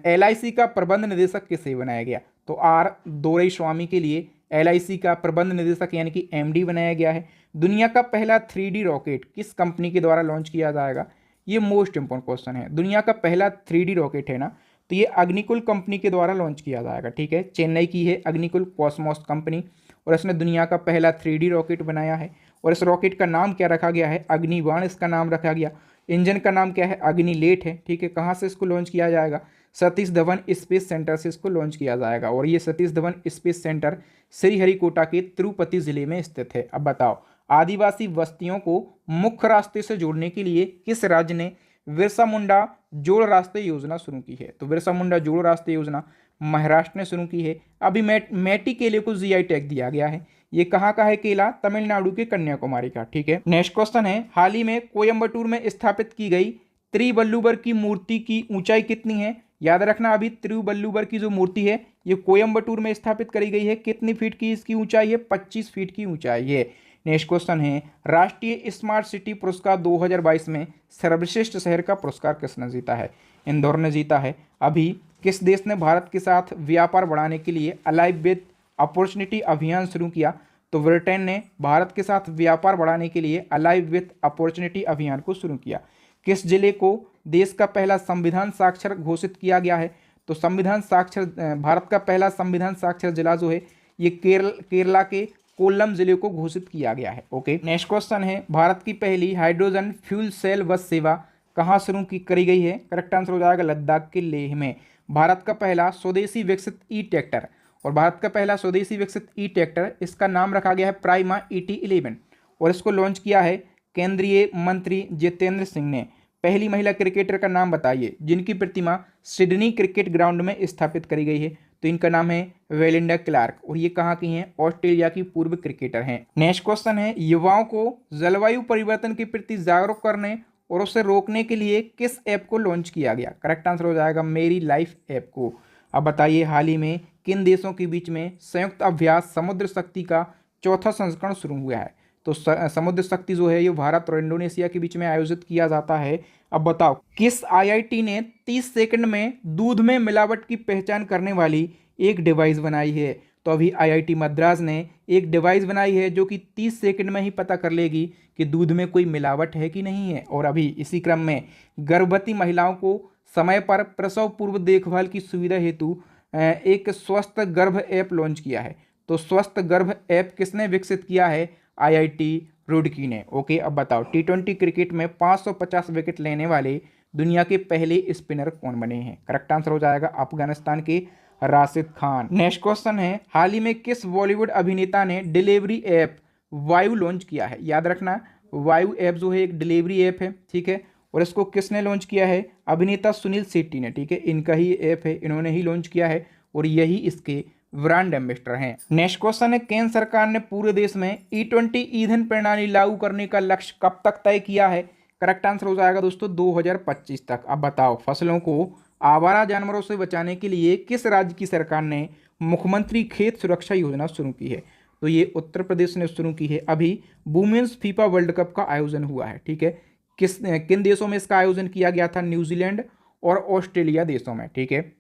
LIC का प्रबंध निदेशक किसे बनाया गया? तो R दोरईस्वामी के लिए LIC का प्रबंध निदेशक यानी कि MD बनाया गया है। दुनिया का पहला 3D रॉकेट किस कंपनी के द्वारा लॉन्च किया जाएगा? ये मोस्ट इंपोर्टेंट क्वेश्चन है। दुनिया का पहला 3D रॉकेट है ना, तो ये अग्निकुल कंपनी के द्वारा लॉन्च किया जाएगा। ठीक है, चेन्नई की है अग्निकुल कॉस्मोस कंपनी और इसने दुनिया का पहला 3D रॉकेट बनाया है और इस रॉकेट का नाम क्या रखा गया है? अग्निबाण इसका नाम रखा गया। इंजन का नाम क्या है? अग्निलेट है। ठीक है, कहाँ से इसको लॉन्च किया जाएगा? सतीश धवन स्पेस सेंटर से इसको लॉन्च किया जाएगा और ये सतीश धवन स्पेस सेंटर श्रीहरिकोटा के तिरुपति जिले में स्थित है। अब बताओ, आदिवासी बस्तियों को मुख्य रास्ते से जोड़ने के लिए किस राज्य ने बिरसा मुंडा जोड़ रास्ते योजना शुरू की है? तो बिरसा मुंडा जोड़ रास्ते योजना महाराष्ट्र ने शुरू की है। अभी मैटी केले को GI टैग दिया गया है। ये कहाँ का है केला? तमिलनाडु के कन्याकुमारी का। ठीक है, नेक्स्ट क्वेश्चन है, हाल ही में कोयम्बटूर में स्थापित की गई त्रिवल्लुबर की मूर्ति की ऊंचाई कितनी है? याद रखना, अभी त्रिवल्लुबर की जो मूर्ति है ये कोयम्बटूर में स्थापित करी गई है। कितनी फीट की इसकी ऊंचाई है? 25 फीट की ऊंचाई है। नेक्स्ट क्वेश्चन है, राष्ट्रीय स्मार्ट सिटी पुरस्कार 2022 में सर्वश्रेष्ठ शहर का पुरस्कार किसने जीता है? इंदौर ने जीता है। अभी किस देश ने भारत के साथ व्यापार बढ़ाने के लिए अलाइव विद अपॉर्चुनिटी अभियान शुरू किया? तो ब्रिटेन ने भारत के साथ व्यापार बढ़ाने के लिए अलाइव विद अपॉर्चुनिटी अभियान को शुरू किया। किस जिले को देश का पहला संविधान साक्षर घोषित किया गया है? तो संविधान साक्षर भारत का पहला संविधान साक्षर जिला जो है ये केरला के कोल्लम जिले को घोषित किया गया है। ओके, नेक्स्ट क्वेश्चन है, भारत की पहली हाइड्रोजन फ्यूल सेल बस सेवा कहाँ शुरू करी गई है? करेक्ट आंसर हो जाएगा लद्दाख के लेह में। भारत का पहला स्वदेशी विकसित ट्रैक्टर और भारत का पहला स्वदेशी विकसित ट्रैक्टर इसका नाम रखा गया है प्राइमा ET11 और इसको लॉन्च किया है केंद्रीय मंत्री जितेंद्र सिंह ने। पहली महिला क्रिकेटर का नाम बताइए जिनकी प्रतिमा सिडनी क्रिकेट ग्राउंड में स्थापित करी गई है? तो इनका नाम है वेलिंडा क्लार्क और ये कहाँ की हैं? ऑस्ट्रेलिया की पूर्व क्रिकेटर हैं। नेक्स्ट क्वेश्चन है, युवाओं को जलवायु परिवर्तन के प्रति जागरूक करने और उसे रोकने के लिए किस ऐप को लॉन्च किया गया? करेक्ट आंसर हो जाएगा मेरी लाइफ ऐप को। अब बताइए, हाल ही में किन देशों के बीच में संयुक्त अभ्यास समुद्र शक्ति का चौथा संस्करण शुरू हुआ है? तो समुद्र शक्ति जो है ये भारत और इंडोनेशिया के बीच में आयोजित किया जाता है। अब बताओ, किस IIT ने 30 सेकंड में दूध में मिलावट की पहचान करने वाली एक डिवाइस बनाई है? तो अभी IIT मद्रास ने एक डिवाइस बनाई है जो कि 30 सेकंड में ही पता कर लेगी कि दूध में कोई मिलावट है कि नहीं है। और अभी इसी क्रम में गर्भवती महिलाओं को समय पर प्रसव पूर्व देखभाल की सुविधा हेतु एक स्वस्थ गर्भ ऐप लॉन्च किया है। तो स्वस्थ गर्भ ऐप किसने विकसित किया है? IIT रुड़की ने। ओके, अब बताओ, T20 क्रिकेट में 550 विकेट लेने वाले दुनिया के पहले स्पिनर कौन बने हैं? करेक्ट आंसर हो जाएगा अफगानिस्तान के राशिद खान। नेक्स्ट क्वेश्चन है, हाल ही में किस बॉलीवुड अभिनेता ने डिलीवरी ऐप वायु लॉन्च किया है? याद रखना, वायु ऐप जो है एक डिलीवरी ऐप है। ठीक है, और इसको किसने लॉन्च किया है? अभिनेता सुनील शेट्टी ने। ठीक है, इनका ही ऐप है, इन्होंने ही लॉन्च किया है और यही इसके ब्रांड एम्बेसडर हैं। नेक्स्ट क्वेश्चन है, केंद्र सरकार ने पूरे देश में E20 ईंधन प्रणाली लागू करने का लक्ष्य कब तक तय किया है? करेक्ट आंसर हो जाएगा दोस्तों 2025 तक। अब बताओ, फसलों को आवारा जानवरों से बचाने के लिए किस राज्य की सरकार ने मुख्यमंत्री खेत सुरक्षा योजना शुरू की है? तो ये उत्तर प्रदेश ने शुरू की है। अभी वुमेन्स फीफा वर्ल्ड कप का आयोजन हुआ है, ठीक है। किन देशों में इसका आयोजन किया गया था? न्यूजीलैंड और ऑस्ट्रेलिया देशों में, ठीक है।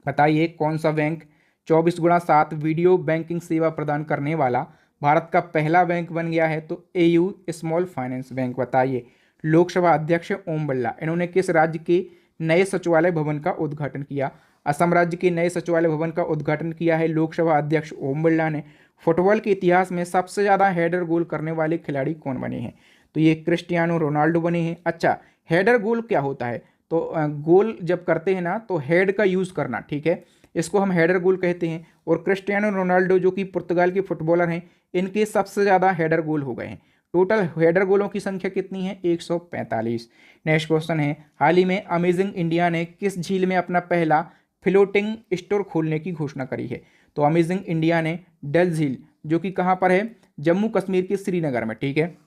बताइए कौन सा बैंक 24x7 वीडियो बैंकिंग सेवा प्रदान करने वाला भारत का पहला बैंक बन गया है? तो एयू स्मॉल फाइनेंस बैंक। बताइए लोकसभा अध्यक्ष ओम बिरला, इन्होंने किस राज्य के नए सचिवालय भवन का उद्घाटन किया? असम राज्य के नए सचिवालय भवन का उद्घाटन किया है लोकसभा अध्यक्ष ओम बिरला ने। फुटबॉल के इतिहास में सबसे ज़्यादा हेडर गोल करने वाले खिलाड़ी कौन बने हैं? तो ये क्रिस्टियानो रोनाल्डो बने हैं। अच्छा, हेडर गोल क्या होता है? तो गोल जब करते हैं ना तो हेड का यूज़ करना, ठीक है, इसको हम हेडर गोल कहते हैं। और क्रिस्टियानो रोनाल्डो जो कि पुर्तगाल के फुटबॉलर हैं, इनके सबसे ज़्यादा हेडर गोल हो गए हैं। टोटल हेडर गोलों की संख्या कितनी है? 145। नेक्स्ट क्वेश्चन है, हाल ही में अमेजिंग इंडिया ने किस झील में अपना पहला फ्लोटिंग स्टोर खोलने की घोषणा करी है? तो अमेजिंग इंडिया ने डल झील, जो कि कहाँ पर है? जम्मू कश्मीर के श्रीनगर में, ठीक है।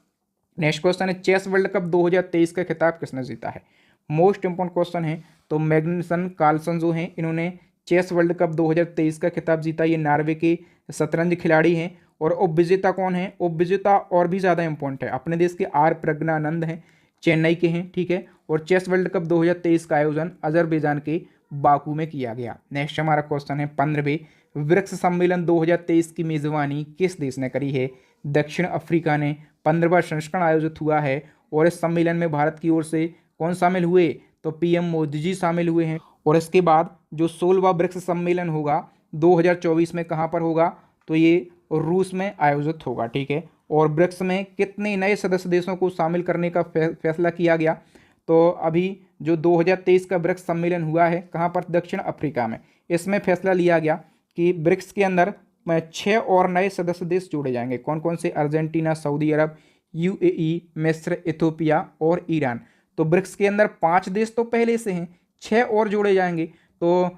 नेक्स्ट क्वेश्चन है, चेस वर्ल्ड कप 2023 का खिताब किसने जीता है? मोस्ट इंपॉर्टेंट क्वेश्चन है। तो मैग्नसन कार्लसन जो हैं, इन्होंने चेस वर्ल्ड कप 2023 का खिताब जीता। ये नॉर्वे के शतरंज खिलाड़ी हैं। और उपविजेता कौन है? उपविजेता और भी ज़्यादा इंपॉर्टेंट है, अपने देश के आर प्रज्ञानंद हैं, चेन्नई के हैं, ठीक है। और चेस वर्ल्ड कप 2023 का आयोजन अजरबैजान के बाकू में किया गया। नेक्स्ट हमारा क्वेश्चन है, 15वें ब्रिक्स सम्मेलन 2023 की मेजबानी किस देश ने करी है? दक्षिण अफ्रीका ने 15वां संस्करण आयोजित हुआ है। और इस सम्मेलन में भारत की ओर से कौन शामिल हुए? तो पीएम मोदी जी शामिल हुए हैं। और इसके बाद जो 16वां ब्रिक्स सम्मेलन होगा 2024 में कहाँ पर होगा? तो ये रूस में आयोजित होगा, ठीक है। और ब्रिक्स में कितने नए सदस्य देशों को शामिल करने का फैसला किया गया? तो अभी जो 2023 का ब्रिक्स सम्मेलन हुआ है कहाँ पर? दक्षिण अफ्रीका में। इसमें फैसला लिया गया कि ब्रिक्स के अंदर 6 और नए सदस्य देश जोड़े जाएंगे। कौन कौन से? अर्जेंटीना, सऊदी अरब, यूएई, मिस्र, इथोपिया और ईरान। तो ब्रिक्स के अंदर 5 देश तो पहले से हैं, 6 और जोड़े जाएंगे। तो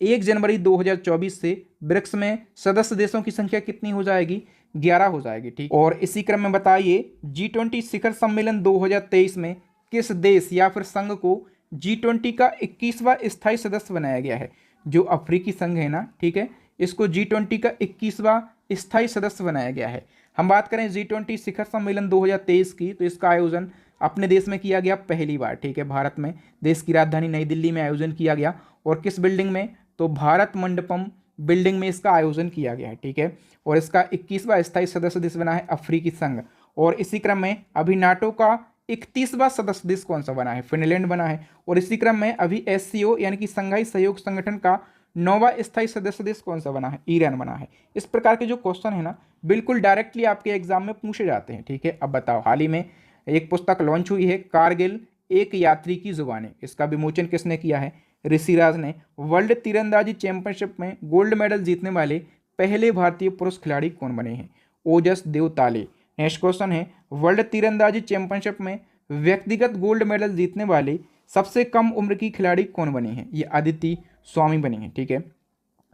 1 जनवरी 2024 से ब्रिक्स में सदस्य देशों की संख्या कितनी हो जाएगी? 11 हो जाएगी, ठीक। और इसी क्रम में बताइए G20 शिखर सम्मेलन 2023 में किस देश या फिर संघ को G20 का 21वां स्थायी सदस्य बनाया गया है? जो अफ्रीकी संघ है ना, ठीक है, इसको G20 का 21वां स्थायी सदस्य बनाया गया है। हम बात करें G20 शिखर सम्मेलन 2023 की, तो इसका आयोजन अपने देश में किया गया पहली बार, ठीक है। भारत में, देश की राजधानी नई दिल्ली में आयोजन किया गया। और किस बिल्डिंग में? तो भारत मंडपम बिल्डिंग में इसका आयोजन किया गया है, ठीक है। और इसका 21वां स्थायी सदस्य देश बना है अफ्रीकी संघ। और इसी क्रम में अभी नाटो का 31वां सदस्य देश कौन सा बना है? फिनलैंड बना है। और इसी क्रम में अभी SCO यानी कि संघाई सहयोग संगठन का 9वां स्थायी सदस्य देश कौन सा बना है? ईरान बना है। इस प्रकार के जो क्वेश्चन है ना, बिल्कुल डायरेक्टली आपके एग्जाम में पूछे जाते हैं, ठीक है। अब बताओ, हाल ही में एक पुस्तक लॉन्च हुई है, कारगिल एक यात्री की जुबानी। इसका विमोचन किसने किया है? ऋषिराज ने। वर्ल्ड तीरंदाजी चैंपियनशिप में गोल्ड मेडल जीतने वाले पहले भारतीय पुरुष खिलाड़ी कौन बने हैं? ओजस देवताले। नेक्स्ट क्वेश्चन है, वर्ल्ड तीरंदाजी चैंपियनशिप में व्यक्तिगत गोल्ड मेडल जीतने वाले सबसे कम उम्र की खिलाड़ी कौन बनी है? ये अदिति स्वामी बनी है, ठीक है,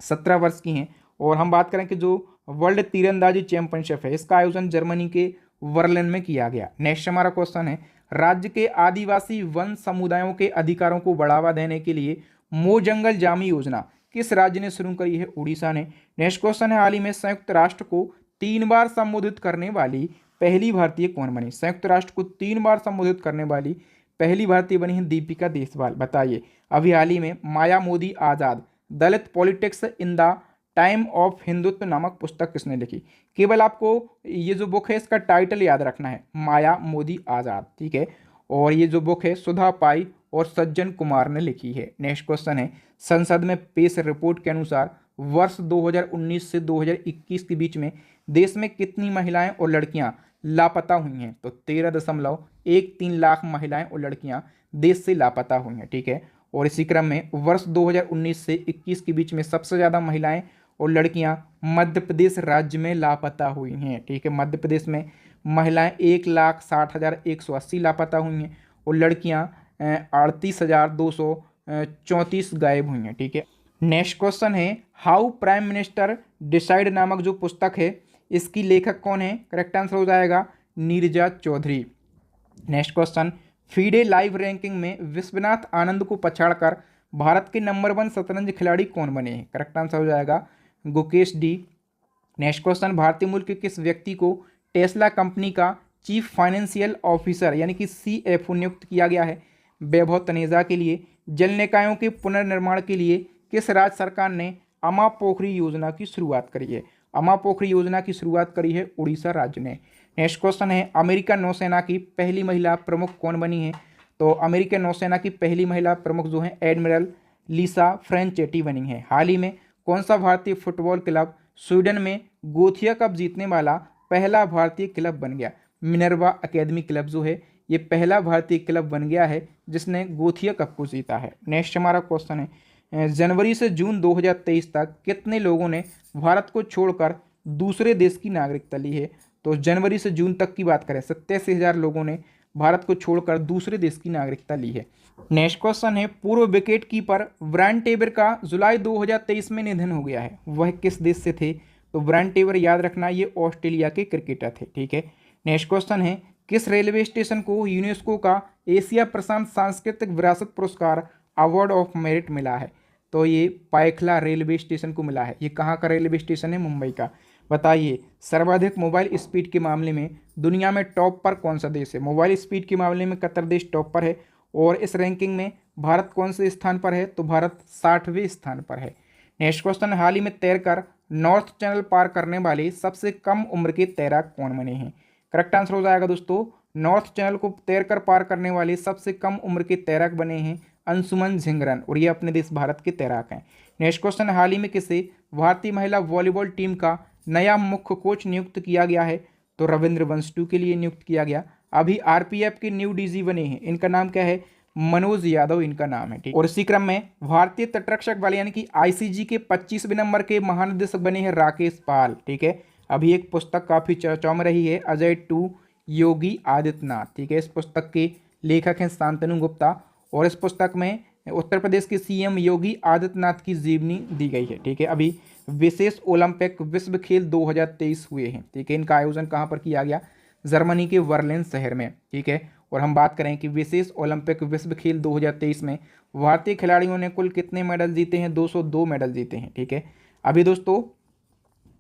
17 वर्ष की हैं। और हम बात करें कि जो वर्ल्ड तीरंदाजी चैंपियनशिप है, इसका आयोजन जर्मनी के बर्लिन में किया गया। नेक्स्ट हमारा क्वेश्चन है, राज्य के आदिवासी वन समुदायों के अधिकारों को बढ़ावा देने के लिए मो जंगल जामी योजना किस राज्य ने शुरू करी है? उड़ीसा ने। नेक्स्ट क्वेश्चन है, हाल ही में संयुक्त राष्ट्र को 3 बार संबोधित करने वाली पहली भारतीय कौन बनी? संयुक्त राष्ट्र को 3 बार संबोधित करने वाली पहली भारतीय बनी है दीपिका देशवाल। बताइए, अभी हाल ही में Maya Modi Azad Dalit politics in the time of Hindutva नामक पुस्तक किसने लिखी? केवल आपको ये जो बुक है इसका टाइटल याद रखना है, माया मोदी आज़ाद, ठीक है। और ये जो बुक है सुधा पाई और सज्जन कुमार ने लिखी है। नेक्स्ट क्वेश्चन है, संसद में पेश रिपोर्ट के अनुसार वर्ष 2019 से 2021 के बीच में देश में कितनी महिलाएं और लड़कियां लापता हुई हैं? तो 13.13 लाख महिलाएं और लड़कियां देश से लापता हुई हैं, ठीक है। और इसी क्रम में वर्ष 2019 से 21 के बीच में सबसे ज़्यादा महिलाएं और लड़कियां मध्य प्रदेश राज्य में लापता हुई हैं, ठीक है। मध्य प्रदेश में महिलाएं 1,60,180 लापता हुई हैं और लड़कियां 38,234 गायब हुई हैं, ठीक है। नेक्स्ट क्वेश्चन है हाउ प्राइम मिनिस्टर डिसाइड नामक जो पुस्तक है इसकी लेखक कौन है? करेक्ट आंसर हो जाएगा Neerja Chaudhary. Next question FIDE live ranking में विश्वनाथ आनंद को पछाड़कर भारत के नंबर 1 शतरंज खिलाड़ी कौन बने हैं? करेक्ट आंसर हो जाएगा गुकेश डी। नेक्स्ट क्वेश्चन भारतीय मूल के किस व्यक्ति को टेस्ला कंपनी का चीफ फाइनेंशियल ऑफिसर यानी कि CFO नियुक्त किया गया है? वैभव तनेजा के लिए जल निकायों के पुनर्निर्माण के लिए किस राज्य सरकार ने अमा पोखरी योजना की शुरुआत करी है? अमा पोखरी योजना की शुरुआत करी है उड़ीसा राज्य ने। नेक्स्ट क्वेश्चन है अमेरिकन नौसेना की पहली महिला प्रमुख कौन बनी है? तो अमेरिकन नौसेना की पहली महिला प्रमुख जो है एडमिरल लिसा फ्रेंचेटी बनी है। हाल ही में कौन सा भारतीय फुटबॉल क्लब स्वीडन में गोथिया कप जीतने वाला पहला भारतीय क्लब बन गया? मिनर्वा अकेडमी क्लब जो है ये पहला भारतीय क्लब बन गया है जिसने गोथिया कप को जीता है। नेक्स्ट हमारा क्वेश्चन है जनवरी से जून 2023 तक कितने लोगों ने भारत को छोड़कर दूसरे देश की नागरिकता ली है? तो जनवरी से जून तक की बात करें 87,000 लोगों ने भारत को छोड़कर दूसरे देश की नागरिकता ली है। नेक्स्ट क्वेश्चन है पूर्व विकेट कीपर ब्रायन टेबर का जुलाई 2023 में निधन हो गया है, वह किस देश से थे? तो ब्रायन टेबर याद रखना ये ऑस्ट्रेलिया के क्रिकेटर थे। ठीक है। नेक्स्ट क्वेश्चन है किस रेलवे स्टेशन को यूनेस्को का एशिया प्रशांत सांस्कृतिक विरासत पुरस्कार अवार्ड ऑफ मेरिट मिला है? तो ये पायखला रेलवे स्टेशन को मिला है। ये कहाँ का रेलवे स्टेशन है? मुंबई का। बताइए सर्वाधिक मोबाइल स्पीड के मामले में दुनिया में टॉप पर कौन सा देश है? मोबाइल स्पीड के मामले में कतर देश टॉप पर है और इस रैंकिंग में भारत कौन से स्थान पर है? तो भारत 60वें स्थान पर है। नेक्स्ट क्वेश्चन हाल ही में तैरकर नॉर्थ चैनल पार करने वाले सबसे कम उम्र के तैराक कौन बने हैं? करेक्ट आंसर हो जाएगा दोस्तों नॉर्थ चैनल को तैरकर पार करने वाले सबसे कम उम्र के तैराक बने हैं अंशुमन झिंगरन और ये अपने देश भारत के तैराक हैं। नेक्स्ट क्वेश्चन हाल ही में किसे भारतीय महिला वॉलीबॉल टीम का नया मुख्य कोच नियुक्त किया गया है? तो रविंद्र वंशटू के लिए नियुक्त किया गया। अभी RPF के न्यू DG बने हैं, इनका नाम क्या है? मनोज यादव इनका नाम है। ठीक। और इसी क्रम में भारतीय तटरक्षक बल यानी कि ICG के 25वें नंबर के महानिदेशक बने हैं राकेश पाल। ठीक है। अभी एक पुस्तक काफी चर्चाओं में रही है अजय 2 योगी आदित्यनाथ। ठीक है। इस पुस्तक के लेखक हैं शांतनु गुप्ता और इस पुस्तक में उत्तर प्रदेश के CM योगी आदित्यनाथ की जीवनी दी गई है। ठीक है। अभी विशेष ओलंपिक विश्व खेल 2023 हुए हैं। ठीक है। इनका आयोजन कहाँ पर किया गया? जर्मनी के वर्लिन शहर में। ठीक है। और हम बात करें कि विशेष ओलंपिक विश्व खेल 2023 में भारतीय खिलाड़ियों ने कुल कितने मेडल जीते हैं? 202 मेडल जीते हैं। ठीक है। अभी दोस्तों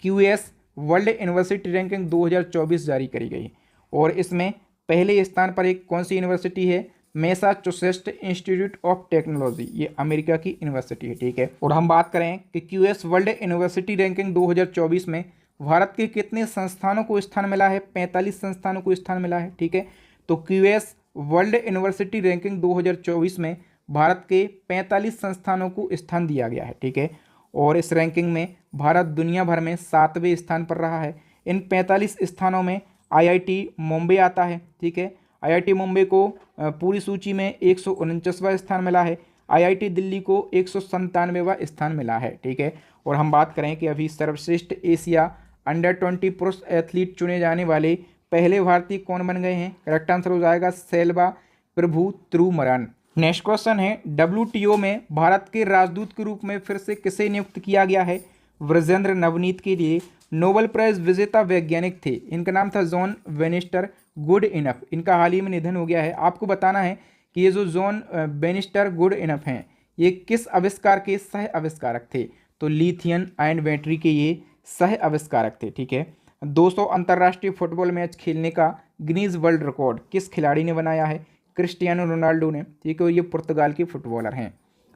QS वर्ल्ड यूनिवर्सिटी रैंकिंग 2024 जारी करी गई और इसमें पहले स्थान पर एक कौन सी यूनिवर्सिटी है? मैसाचुसेट्स इंस्टीट्यूट ऑफ टेक्नोलॉजी, ये अमेरिका की यूनिवर्सिटी है। ठीक है। और हम बात करें कि QS वर्ल्ड यूनिवर्सिटी रैंकिंग 2024 में भारत के कितने संस्थानों को स्थान मिला है? 45 संस्थानों को स्थान मिला है। ठीक है। तो QS वर्ल्ड यूनिवर्सिटी रैंकिंग 2024 में भारत के 45 संस्थानों को स्थान दिया गया है। ठीक है। और इस रैंकिंग में भारत दुनिया भर में 7वें स्थान पर रहा है। इन 45 स्थानों में IIT मुंबई आता है। ठीक है। IIT मुंबई को पूरी सूची में 149वां स्थान मिला है। IIT दिल्ली को 197वां स्थान मिला है। ठीक है। और हम बात करें कि अभी सर्वश्रेष्ठ एशिया अंडर-20 पुरुष एथलीट चुने जाने वाले पहले भारतीय कौन बन गए हैं? करेक्ट आंसर हो जाएगा सेल्वा प्रभु त्रुमरन। नेक्स्ट क्वेश्चन है WTO में भारत के राजदूत के रूप में फिर से किसे नियुक्त किया गया है? वृजेंद्र नवनीत के लिए नोबेल प्राइज विजेता वैज्ञानिक थे, इनका नाम था जॉन बेनिस्टर गुड इनफ। इनका हाल ही में निधन हो गया है। आपको बताना है कि ये जो जॉन बेनिस्टर गुड इनफ हैं ये किस आविष्कार के सह आविष्कारक थे? तो लिथियम आयन बैटरी के ये सह आविष्कारक थे। ठीक है। 200 अंतर्राष्ट्रीय फुटबॉल मैच खेलने का गिनीज वर्ल्ड रिकॉर्ड किस खिलाड़ी ने बनाया है? क्रिस्टियानो रोनाल्डो ने। ठीक है। ये पुर्तगाल के फुटबॉलर हैं।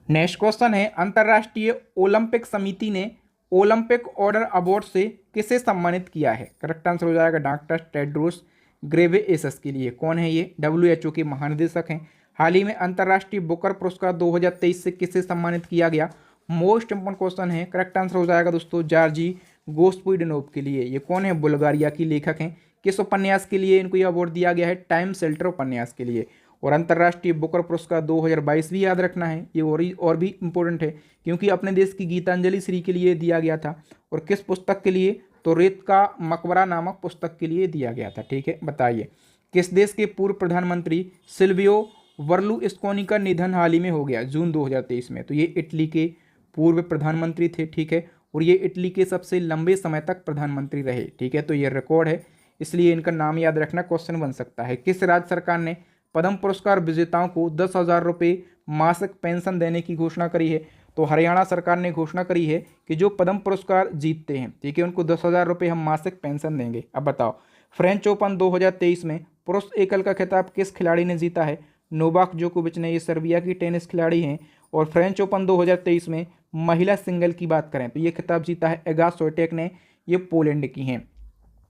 नेक्स्ट क्वेश्चन है अंतर्राष्ट्रीय ओलंपिक समिति ने ओलंपिक ऑर्डर अवार्ड से किसे सम्मानित किया है? करेक्ट आंसर हो जाएगा डॉक्टर टेड्रोस घेब्रेयेसस के लिए। कौन है ये? WHO के महानिदेशक हैं। हाल ही में अंतर्राष्ट्रीय बुकर पुरस्कार 2023 से किसे सम्मानित किया गया? मोस्ट इंपोर्टेंट क्वेश्चन है। करेक्ट आंसर हो जाएगा दोस्तों जार्जी गोस्पुइडनोव के लिए। ये कौन है? बुल्गारिया की लेखक हैं। किस उपन्यास के लिए इनको यह अवार्ड दिया गया है? टाइम शेल्टर उपन्यास के लिए। और अंतर्राष्ट्रीय बुकर पुरस्कार 2022 भी याद रखना है, ये और भी इम्पोर्टेंट है क्योंकि अपने देश की गीतांजलि श्री के लिए दिया गया था। और किस पुस्तक के लिए? तो रेत का मकबरा नामक पुस्तक के लिए दिया गया था। ठीक है। बताइए किस देश के पूर्व प्रधानमंत्री सिल्वियो बर्लुस्कोनी का निधन हाल ही में हो गया जून 2023 में? तो ये इटली के पूर्व प्रधानमंत्री थे, ठीक है, और ये इटली के सबसे लंबे समय तक प्रधानमंत्री रहे, ठीक है। तो ये रिकॉर्ड है, इसलिए इनका नाम याद रखना, क्वेश्चन बन सकता है। किस राज्य सरकार ने पद्म पुरस्कार विजेताओं को 10,000 रुपये मासिक पेंशन देने की घोषणा करी है? तो हरियाणा सरकार ने घोषणा करी है कि जो पद्म पुरस्कार जीतते हैं, ठीक है, उनको 10,000 रुपये हम मासिक पेंशन देंगे। अब बताओ, फ्रेंच ओपन 2023 में पुरुष एकल का खिताब किस खिलाड़ी ने जीता है? नोवाक जोकोविच ने, ये सर्बिया की टेनिस खिलाड़ी हैं। और फ्रेंच ओपन 2023 में महिला सिंगल की बात करें तो ये खिताब जीता है एगा स्विएटेक ने, ये पोलैंड की हैं।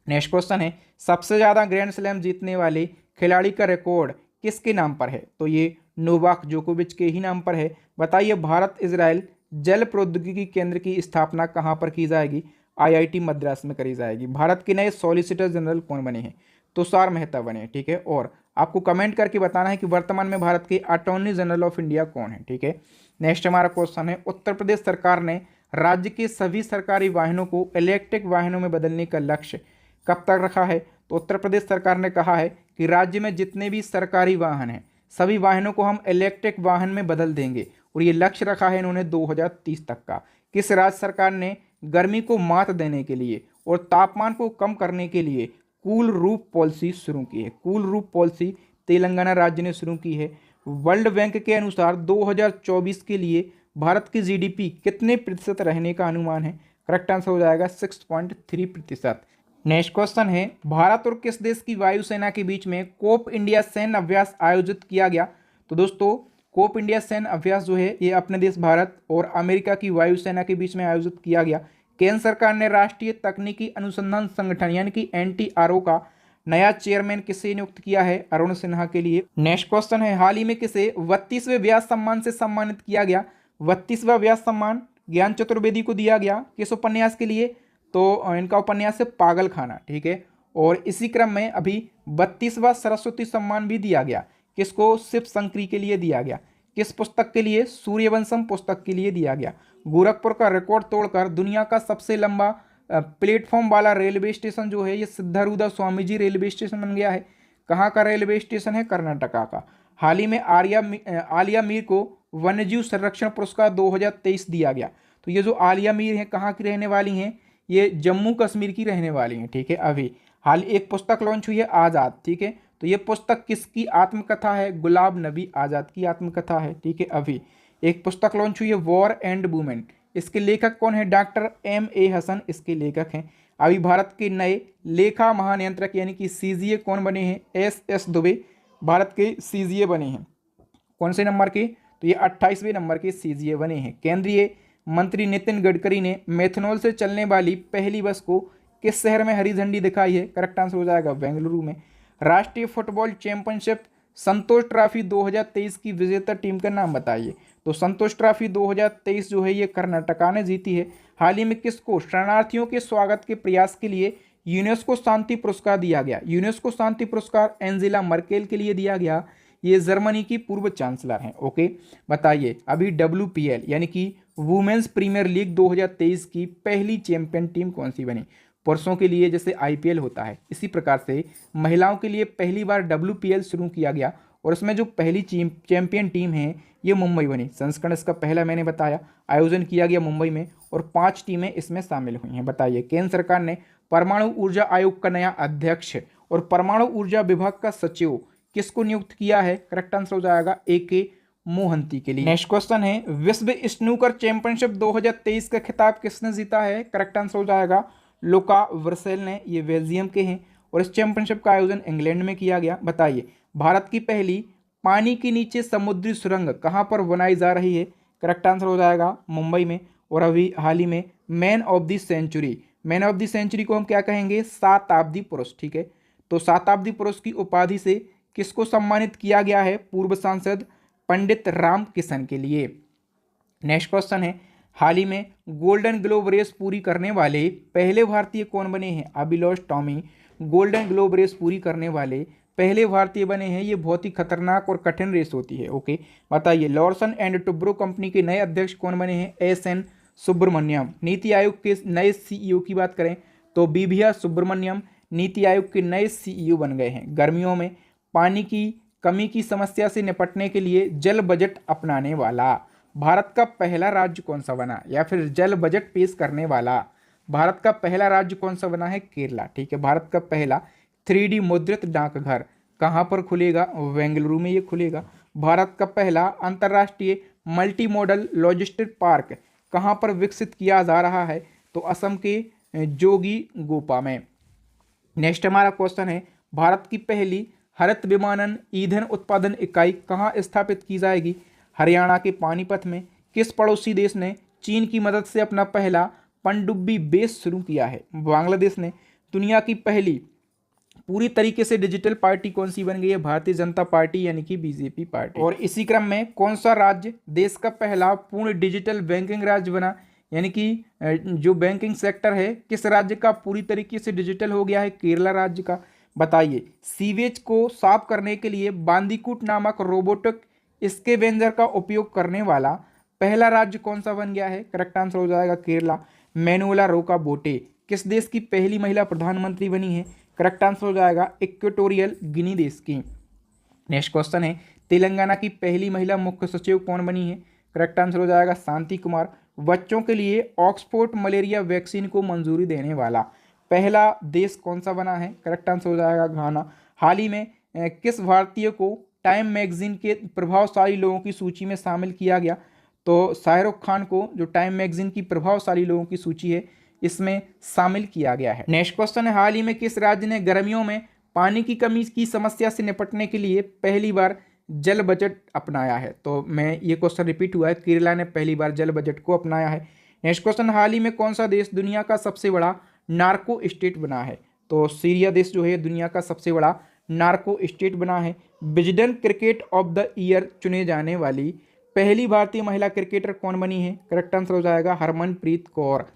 नेक्स्ट क्वेश्चन है, सबसे ज़्यादा ग्रैंड स्लैम जीतने वाले खिलाड़ी का रिकॉर्ड किसके नाम पर है? तो ये नोवाक जोकोविच के ही नाम पर है। बताइए, भारत इजराइल जल प्रौद्योगिकी केंद्र की स्थापना कहाँ पर की जाएगी? IIT मद्रास में करी जाएगी। भारत के नए सॉलिसिटर जनरल कौन बने हैं? तुषार मेहता बने हैं, ठीक है। और आपको कमेंट करके बताना है कि वर्तमान में भारत के अटॉर्नी जनरल ऑफ इंडिया कौन है, ठीक है। नेक्स्ट हमारा क्वेश्चन है, उत्तर प्रदेश सरकार ने राज्य के सभी सरकारी वाहनों को इलेक्ट्रिक वाहनों में बदलने का लक्ष्य कब तक रखा है? तो उत्तर प्रदेश सरकार ने कहा है कि राज्य में जितने भी सरकारी वाहन हैं सभी वाहनों को हम इलेक्ट्रिक वाहन में बदल देंगे, और ये लक्ष्य रखा है इन्होंने 2030 तक का। किस राज्य सरकार ने गर्मी को मात देने के लिए और तापमान को कम करने के लिए कूल रूफ पॉलिसी शुरू की है? कूल रूफ पॉलिसी तेलंगाना राज्य ने शुरू की है। वर्ल्ड बैंक के अनुसार 2024 के लिए भारत की GDP कितने प्रतिशत रहने का अनुमान है? करेक्ट आंसर हो जाएगा 6.3%। नेक्स्ट क्वेश्चन है, भारत और किस देश की वायुसेना के बीच में कोप इंडिया सैन्य अभ्यास आयोजित किया गया? तो दोस्तों, कोप इंडिया सैन्य अभ्यास जो है ये अपने देश भारत और अमेरिका की वायुसेना के बीच में आयोजित किया गया। केंद्र सरकार ने राष्ट्रीय तकनीकी अनुसंधान संगठन यानी कि NTRO का नया चेयरमैन किसे नियुक्त किया है? अरुण सिन्हा के लिए। नेक्स्ट क्वेश्चन है, हाल ही में किसे 32वें व्यास सम्मान से सम्मानित किया गया? 32वां व्यास सम्मान ज्ञान चतुर्वेदी को दिया गया। किस उपन्यास के लिए? तो इनका उपन्यास है पागल खाना, ठीक है। और इसी क्रम में अभी 32वां सरस्वती सम्मान भी दिया गया। किसको? शिव शंकरी के लिए दिया गया। किस पुस्तक के लिए? सूर्यवंशम पुस्तक के लिए दिया गया। गोरखपुर का रिकॉर्ड तोड़कर दुनिया का सबसे लंबा प्लेटफॉर्म वाला रेलवे स्टेशन जो है ये सिद्धारूढ़ स्वामी जी रेलवे स्टेशन बन गया है। कहाँ का रेलवे स्टेशन है? कर्नाटका का। हाल ही में आलिया मीर को वन्यजीव संरक्षण पुरस्कार 2023 दिया गया। तो ये जो आलिया मीर हैं कहाँ की रहने वाली हैं? ये जम्मू कश्मीर की रहने वाली हैं, ठीक है। अभी हाल एक पुस्तक लॉन्च हुई है आज़ाद, ठीक है। तो ये पुस्तक किसकी आत्मकथा है? गुलाब नबी आज़ाद की आत्मकथा है, ठीक है। अभी एक पुस्तक लॉन्च हुई है वॉर एंड वुमेन, इसके लेखक कौन है? डॉक्टर MA हसन इसके लेखक हैं। अभी भारत के नए लेखा महानियंत्रक यानी कि CGA कौन बने हैं? SS दुबे भारत के CGA बने हैं। कौन से नंबर के? तो ये 28वें नंबर के CGA बने हैं। केंद्रीय मंत्री नितिन गडकरी ने मेथनॉल से चलने वाली पहली बस को किस शहर में हरी झंडी दिखाई है? करेक्ट आंसर हो जाएगा बेंगलुरु में। राष्ट्रीय फुटबॉल चैंपियनशिप संतोष ट्रॉफी 2023 की विजेता टीम का नाम बताइए। तो संतोष ट्रॉफी 2023 जो है ये कर्नाटका ने जीती है। हाल ही में किसको शरणार्थियों के स्वागत के प्रयास के लिए यूनेस्को शांति पुरस्कार दिया गया? यूनेस्को शांति पुरस्कार एंजेला मर्केल के लिए दिया गया। ये जर्मनी की पूर्व चांसलर हैं। ओके, बताइए, अभी WPL यानी कि वुमेन्स प्रीमियर लीग 2023 की पहली चैंपियन टीम कौन सी बनी? पुरुषों के लिए जैसे IPL होता है इसी प्रकार से महिलाओं के लिए पहली बार WPL शुरू किया गया, और इसमें जो पहली चैंपियन टीम है ये मुंबई बनी। संस्करण इसका पहला मैंने बताया, आयोजन किया गया मुंबई में और 5 टीमें इसमें शामिल हुई हैं। बताइए, केंद्र सरकार ने परमाणु ऊर्जा आयोग का नया अध्यक्ष और परमाणु ऊर्जा विभाग का सचिव किसको नियुक्त किया है? करेक्ट आंसर हो जाएगा AK मोहंती के लिए। नेक्स्ट क्वेश्चन है, विश्व स्नूकर चैंपियनशिप 2023 का खिताब किसने जीता है? करेक्ट आंसर हो जाएगा लुका वर्सेल ने, ये बेल्जियम के हैं, और इस चैंपियनशिप का आयोजन इंग्लैंड में किया गया। बताइए, भारत की पहली पानी के नीचे समुद्री सुरंग कहाँ पर बनाई जा रही है? करेक्ट आंसर हो जाएगा मुंबई में। और अभी हाल ही में मैन ऑफ द सेंचुरी को हम क्या कहेंगे? शताब्दी पुरुष, ठीक है। तो शताब्दी पुरुष की उपाधि से किसको सम्मानित किया गया है? पूर्व सांसद पंडित राम किशन के लिए। नेक्स्ट क्वेश्चन है, हाल ही में गोल्डन ग्लोब रेस पूरी करने वाले पहले भारतीय कौन बने हैं? Abhilash Tomy golden globe race पूरी करने वाले पहले भारतीय बने हैं। ये बहुत ही खतरनाक और कठिन रेस होती है। ओके, बताइए, लॉर्सन एंड टुब्रो कंपनी के नए अध्यक्ष कौन बने हैं? SN सुब्रमण्यम। नीति आयोग के नए CEO की बात करें तो BVR सुब्रमण्यम नीति आयोग के नए CEO बन गए हैं। गर्मियों में पानी की कमी की समस्या से निपटने के लिए जल बजट अपनाने वाला भारत का पहला राज्य कौन सा बना, या फिर जल बजट पेश करने वाला भारत का पहला राज्य कौन सा बना है, केरला। ठीक है, भारत का पहला 3D मुद्रित डाकघर कहाँ पर खुलेगा, बेंगलुरु में ये खुलेगा। भारत का पहला अंतर्राष्ट्रीय मल्टी मॉडल लॉजिस्टिक पार्क कहाँ पर विकसित किया जा रहा है, तो असम के जोगी गोपा में। नेक्स्ट हमारा क्वेश्चन है, भारत की पहली हरित विमानन ईंधन उत्पादन इकाई कहाँ स्थापित की जाएगी, हरियाणा के पानीपत में। किस पड़ोसी देश ने चीन की मदद से अपना पहला पनडुब्बी बेस शुरू किया है, बांग्लादेश ने। दुनिया की पहली पूरी तरीके से डिजिटल पार्टी कौन सी बन गई है, भारतीय जनता पार्टी यानी कि बीजेपी पार्टी। और इसी क्रम में कौन सा राज्य देश का पहला पूर्ण डिजिटल बैंकिंग राज्य बना, यानी कि जो बैंकिंग सेक्टर है किस राज्य का पूरी तरीके से डिजिटल हो गया है, केरला राज्य का। बताइए, सीवेज को साफ करने के लिए बांदीकूट नामक रोबोटिक स्कैवेंजर का उपयोग करने वाला पहला राज्य कौन सा बन गया है, करेक्ट आंसर हो जाएगा केरला। मैनुएला रोका बोटे किस देश की पहली महिला प्रधानमंत्री बनी है, करेक्ट आंसर हो जाएगा इक्वेटोरियल गिनी देश की। नेक्स्ट क्वेश्चन है, तेलंगाना की पहली महिला मुख्य सचिव कौन बनी है, करेक्ट आंसर हो जाएगा शांति कुमार। बच्चों के लिए ऑक्सफोर्ड मलेरिया वैक्सीन को मंजूरी देने वाला पहला देश कौन सा बना है, करेक्ट आंसर हो जाएगा घाना। हाल ही में किस भारतीय को टाइम मैगजीन के प्रभावशाली लोगों की सूची में शामिल किया गया, तो शाहरुख खान को जो टाइम मैगजीन की प्रभावशाली लोगों की सूची है इसमें शामिल किया गया है। नेक्स्ट क्वेश्चन है, हाल ही में किस राज्य ने गर्मियों में पानी की कमी की समस्या से निपटने के लिए पहली बार जल बजट अपनाया है, तो मैं ये क्वेश्चन रिपीट हुआ है, केरला ने पहली बार जल बजट को अपनाया है। नेक्स्ट क्वेश्चन, हाल ही में कौन सा देश दुनिया का सबसे बड़ा नार्को स्टेट बना है, तो सीरिया देश जो है दुनिया का सबसे बड़ा नार्को स्टेट बना है। Wisden cricket of the year चुने जाने वाली पहली भारतीय महिला क्रिकेटर कौन बनी है, करेक्ट आंसर हो जाएगा हरमनप्रीत कौर।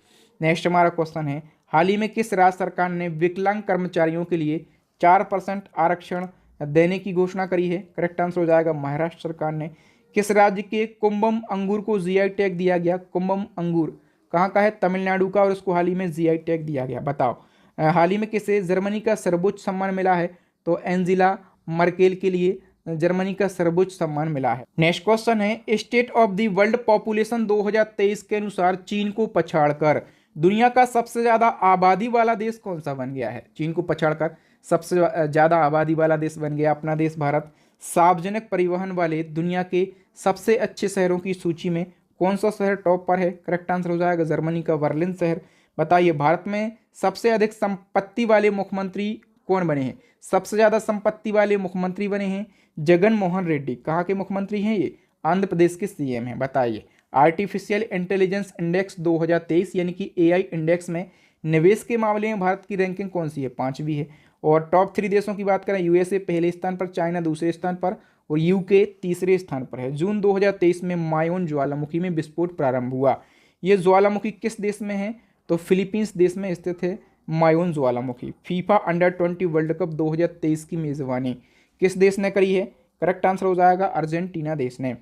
नेक्स्ट हमारा क्वेश्चन है, हाल ही में किस राज्य सरकार ने विकलांग कर्मचारियों के लिए 4% आरक्षण देने की घोषणा करी है, करेक्ट आंसर हो जाएगा महाराष्ट्र सरकार ने। किस राज्य के कुंभम अंगूर को जीआई टैग दिया गया, कुंभम अंगूर कहाँ का है, तमिलनाडु का, और उसको हाल ही में जीआई टैग दिया गया। बताओ, हाल ही में किसे जर्मनी का सर्वोच्च सम्मान मिला है, तो एंजिला मर्केल के लिए जर्मनी का सर्वोच्च सम्मान मिला है। नेक्स्ट क्वेश्चन है, state of the world population 2023 के अनुसार चीन को पछाड़कर दुनिया का सबसे ज्यादा आबादी वाला देश कौन सा बन गया है, चीन को पछाड़कर सबसे ज्यादा आबादी वाला देश बन गया अपना देश भारत। सार्वजनिक परिवहन वाले दुनिया के सबसे अच्छे शहरों की सूची में कौन सा शहर टॉप पर है, करेक्ट आंसर हो जाएगा जर्मनी का बर्लिन शहर। बताइए, भारत में सबसे अधिक संपत्ति वाले मुख्यमंत्री कौन बने हैं, सबसे ज्यादा संपत्ति वाले मुख्यमंत्री बने हैं जगन मोहन रेड्डी। कहाँ के मुख्यमंत्री हैं ये, आंध्र प्रदेश के सीएम हैं। बताइए, आर्टिफिशियल इंटेलिजेंस इंडेक्स 2023 यानी कि एआई इंडेक्स में निवेश के मामले में भारत की रैंकिंग कौन सी है, 5वीं है। और टॉप 3 देशों की बात करें, यूएसए पहले स्थान पर, चाइना दूसरे स्थान पर और यूके तीसरे स्थान पर है। जून 2023 में मायोन ज्वालामुखी में विस्फोट प्रारंभ हुआ। ये ज्वालामुखी किस देश में है, तो फिलीपींस देश में स्थित है मायोन ज्वालामुखी। फीफा अंडर-20 वर्ल्ड कप 2023 की मेजबानी किस देश ने करी है, करेक्ट आंसर हो जाएगा अर्जेंटीना देश ने।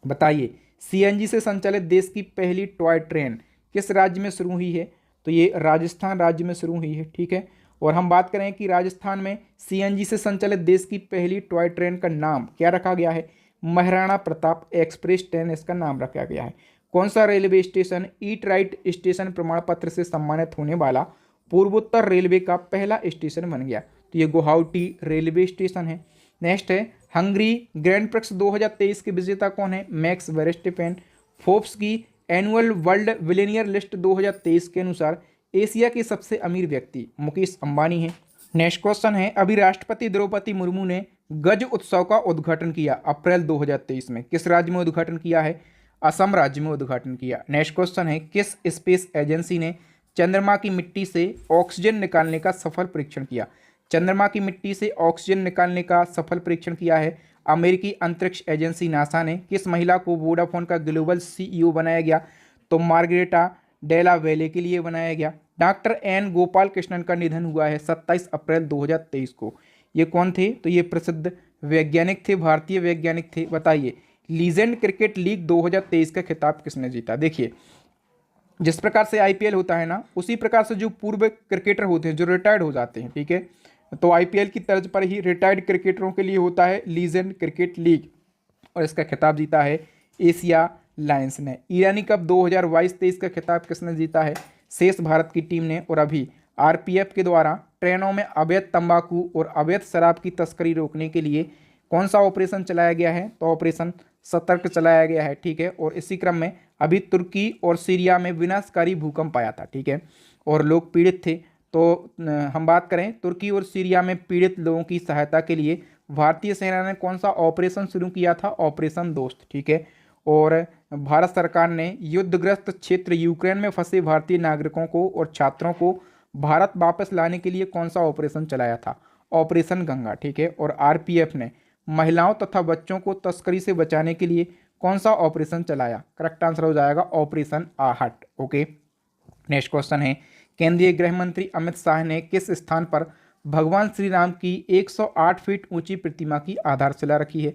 बताइए, सीएनजी से संचालित देश की पहली टॉय ट्रेन किस राज्य में शुरू हुई है, तो ये राजस्थान राज्य में शुरू हुई है। ठीक है, और हम बात करें कि राजस्थान में सीएनजी से संचालित देश की पहली टॉय ट्रेन का नाम क्या रखा गया है, महाराणा प्रताप एक्सप्रेस ट्रेन इसका नाम रखा गया है। कौन सा railway station eat right station प्रमाण पत्र से सम्मानित होने वाला पूर्वोत्तर रेलवे का पहला स्टेशन बन गया, तो ये गुवाहाटी रेलवे स्टेशन है। नेक्स्ट है, हंगरी ग्रैंड प्रिक्स 2023 के विजेता कौन है, मैक्स वेरस्टेपेन। फोर्ब्स की एनुअल वर्ल्ड बिलियनियर लिस्ट 2023 के अनुसार एशिया के सबसे अमीर व्यक्ति मुकेश अंबानी है। नेक्स्ट क्वेश्चन है, अभी राष्ट्रपति द्रौपदी मुर्मू ने गज उत्सव का उद्घाटन किया अप्रैल 2023 में, किस राज्य में उद्घाटन किया है, असम राज्य में उद्घाटन किया। नेक्स्ट क्वेश्चन है, किस स्पेस एजेंसी ने चंद्रमा की मिट्टी से ऑक्सीजन निकालने का सफल परीक्षण किया, चंद्रमा की मिट्टी से ऑक्सीजन निकालने का सफल परीक्षण किया है अमेरिकी अंतरिक्ष एजेंसी नासा ने। किस महिला को वोडाफोन का ग्लोबल सीईओ बनाया गया, तो मार्गरेटा डेला वेले के लिए बनाया गया। डॉक्टर एन गोपाल कृष्णन का निधन हुआ है 27 अप्रैल 2023 को। ये कौन थे, तो ये प्रसिद्ध वैज्ञानिक थे, भारतीय वैज्ञानिक थे। बताइए, लीजेंड क्रिकेट लीग 2023 का खिताब किसने जीता। देखिए, जिस प्रकार से आईपीएल होता है ना, उसी प्रकार से जो पूर्व क्रिकेटर होते हैं जो रिटायर्ड हो जाते हैं, ठीक है, तो आईपीएल की तर्ज पर ही रिटायर्ड क्रिकेटरों के लिए होता है लीजेंड क्रिकेट लीग, और इसका खिताब जीता है एशिया लायंस ने। ईरानी कप 2022-23 का खिताब किसने जीता है? शेष भारत की टीम ने। और अभी आरपीएफ के द्वारा ट्रेनों में अवैध तंबाकू और अवैध शराब की तस्करी रोकने के लिए कौन सा ऑपरेशन चलाया गया है? तो ऑपरेशन सतर्क चलाया गया है, ठीक है। और इसी क्रम में अभी तुर्की और सीरिया में विनाशकारी भूकंप आया था, ठीक है, और लोग पीड़ित थे। तो हम बात करें तुर्की और सीरिया में पीड़ित लोगों की सहायता के लिए भारतीय सेना ने कौन सा ऑपरेशन शुरू किया था? ऑपरेशन दोस्त, ठीक है। और भारत सरकार ने युद्धग्रस्त क्षेत्र यूक्रेन में फंसे भारतीय नागरिकों को और छात्रों को भारत वापस लाने के लिए कौन सा ऑपरेशन चलाया था? ऑपरेशन गंगा, ठीक है। और आरपीएफ ने महिलाओं तथा बच्चों को तस्करी से बचाने के लिए कौन सा ऑपरेशन चलाया? करेक्ट आंसर हो जाएगा ऑपरेशन आहट। ओके, नेक्स्ट क्वेश्चन है, केंद्रीय गृह मंत्री अमित शाह ने किस स्थान पर भगवान श्री राम की 108 फीट ऊंची प्रतिमा की आधारशिला रखी है?